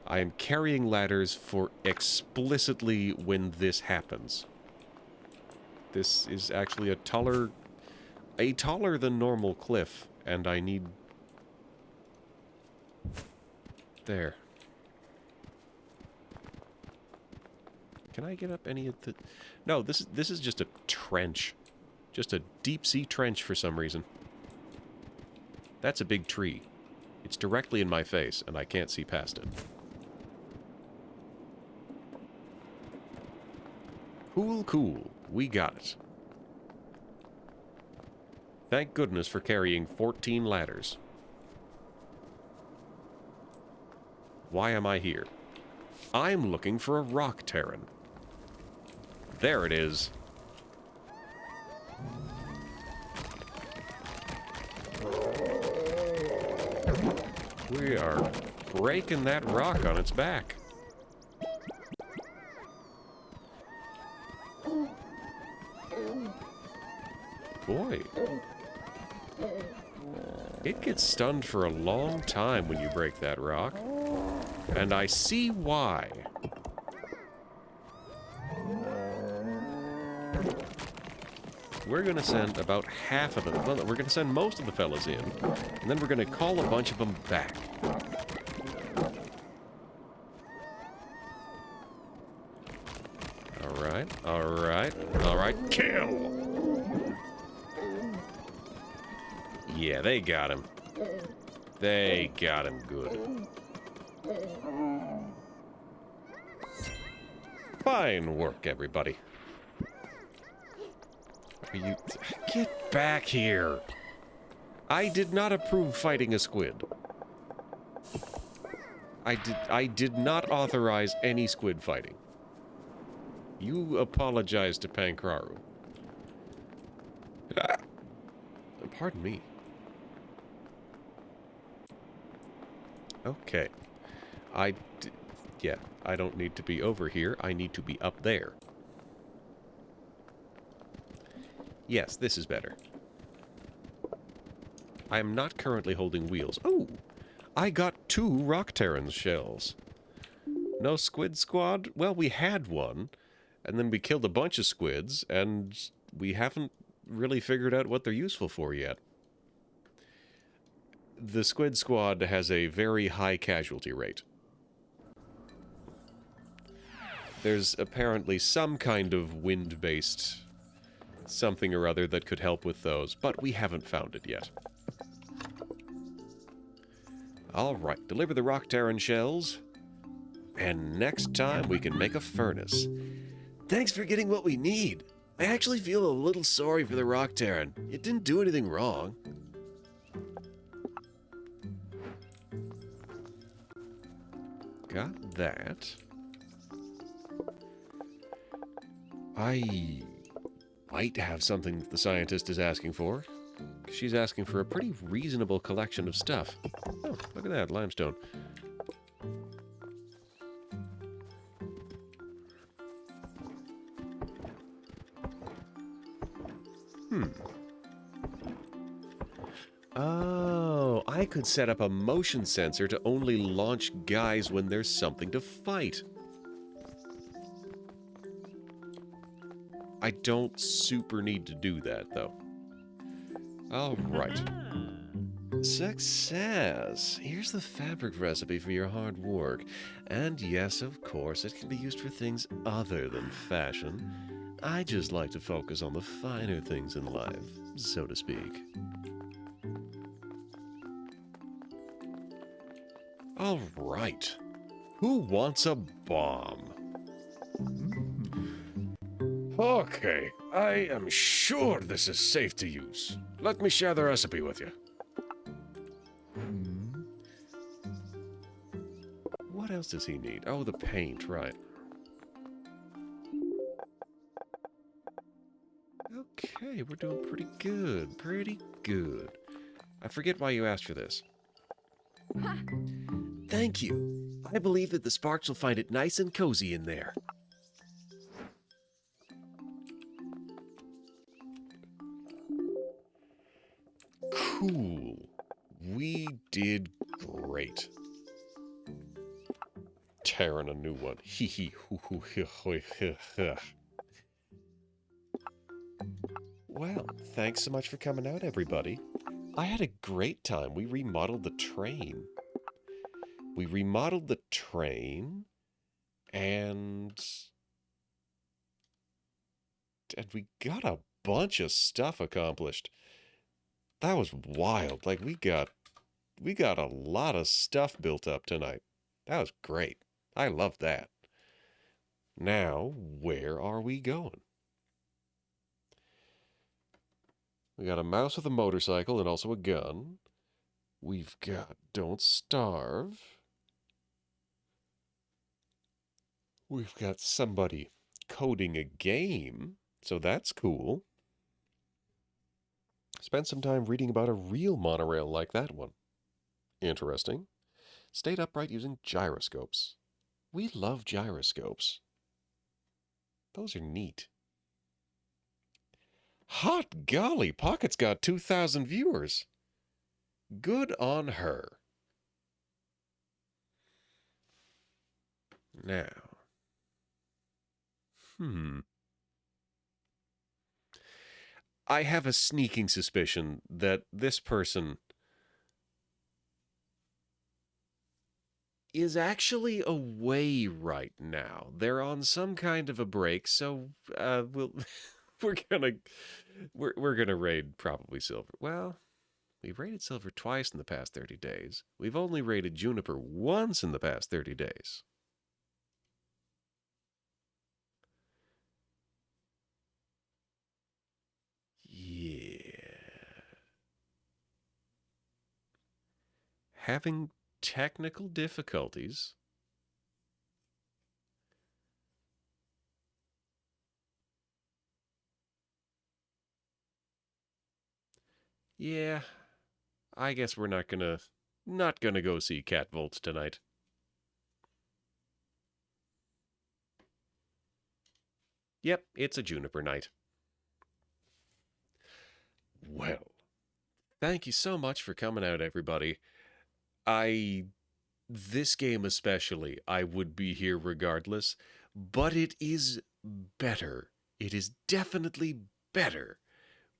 I am carrying ladders for explicitly when this happens. This is actually a taller than normal cliff, and I need... There. Can I get up any of the... No, this is just a trench. Just a deep-sea trench for some reason. That's a big tree. It's directly in my face, and I can't see past it. Cool, cool. We got it. Thank goodness for carrying 14 ladders. Why am I here? I'm looking for a rock terran. There it is. We are breaking that rock on its back. Boy. It gets stunned for a long time when you break that rock. And I see why. we're going to send about half of them. Well, we're going to send most of the fellas in, and then we're going to call a bunch of them back. Alright, alright, alright. Kill! Yeah, they got him. They got him good. Fine work, everybody. You... Get back here! I did not approve fighting a squid. I did not authorize any squid fighting. You apologize to Pankraru. Ah. Pardon me. Okay. Yeah, I don't need to be over here. I need to be up there. Yes, this is better. I am not currently holding wheels. Oh! I got 2 Rock Terran shells. No squid squad? Well, we had one, and then we killed a bunch of squids, and we haven't really figured out what they're useful for yet. The squid squad has a very high casualty rate. There's apparently some kind of wind-based something or other that could help with those, but we haven't found it yet. Alright, deliver the Rock Terran shells, and next time we can make a furnace. Thanks for getting what we need. I actually feel a little sorry for the Rock Terran. It didn't do anything wrong. Got that. I might have something that the scientist is asking for. She's asking for a pretty reasonable collection of stuff. Oh, look at that, limestone. Oh, I could set up a motion sensor to only launch guys when there's something to fight. I don't super need to do that, though. Alright. Success! Here's the fabric recipe for your hard work. And yes, of course, it can be used for things other than fashion. I just like to focus on the finer things in life, so to speak. Alright. Who wants a bomb? Okay, I am sure this is safe to use. Let me share the recipe with you. What else does he need? Oh, the paint, right. Okay, we're doing pretty good. Pretty good. I forget why you asked for this. Thank you. I believe that the Sparks will find it nice and cozy in there. Cool. We did great. Tearing a new one. Hee hee hoo hoo hee hee hee hee. Well, thanks so much for coming out, everybody. I had a great time. We remodeled the train. And we got a bunch of stuff accomplished. That was wild. Like, we got a lot of stuff built up tonight. That was great. I love that. Now, where are we going? We got a mouse with a motorcycle and also a gun. We've got Don't Starve. We've got somebody coding a game, so that's cool. Spent some time reading about a real monorail like that one. Interesting. Stayed upright using gyroscopes. We love gyroscopes. Those are neat. Hot golly, Pocket's got 2,000 viewers. Good on her. Now. I have a sneaking suspicion that this person is actually away right now. They're on some kind of a break, so we'll we're gonna we're gonna raid probably silver. Well, we've raided silver twice in the past 30 days. We've only raided juniper once in the past 30 days. Yeah. Having technical difficulties. Yeah, I guess we're not gonna go see Cat Volts tonight. Yep, it's a juniper night. Well, thank you so much for coming out, everybody. I this game especially, I would be here regardless, but it is better. It is definitely better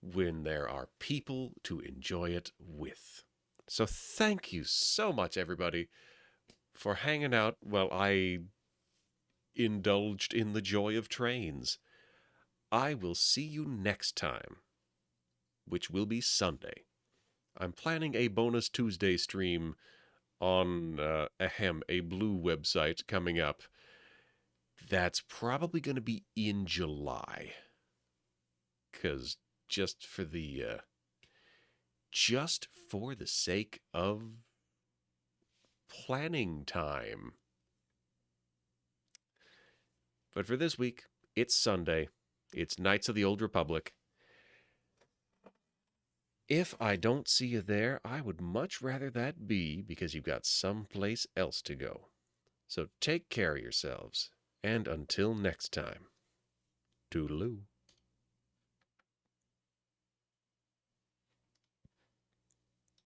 when there are people to enjoy it with. So thank you so much, everybody, for hanging out while I indulged in the joy of trains. I will see you next time, which will be Sunday. I'm planning a bonus Tuesday stream on a blue website coming up. That's probably going to be in July, because just for the just for the sake of planning time. But for this week, it's Sunday. It's Knights of the Old Republic. If I don't see you there, I would much rather that be because you've got someplace else to go. So take care of yourselves, and until next time, toodaloo.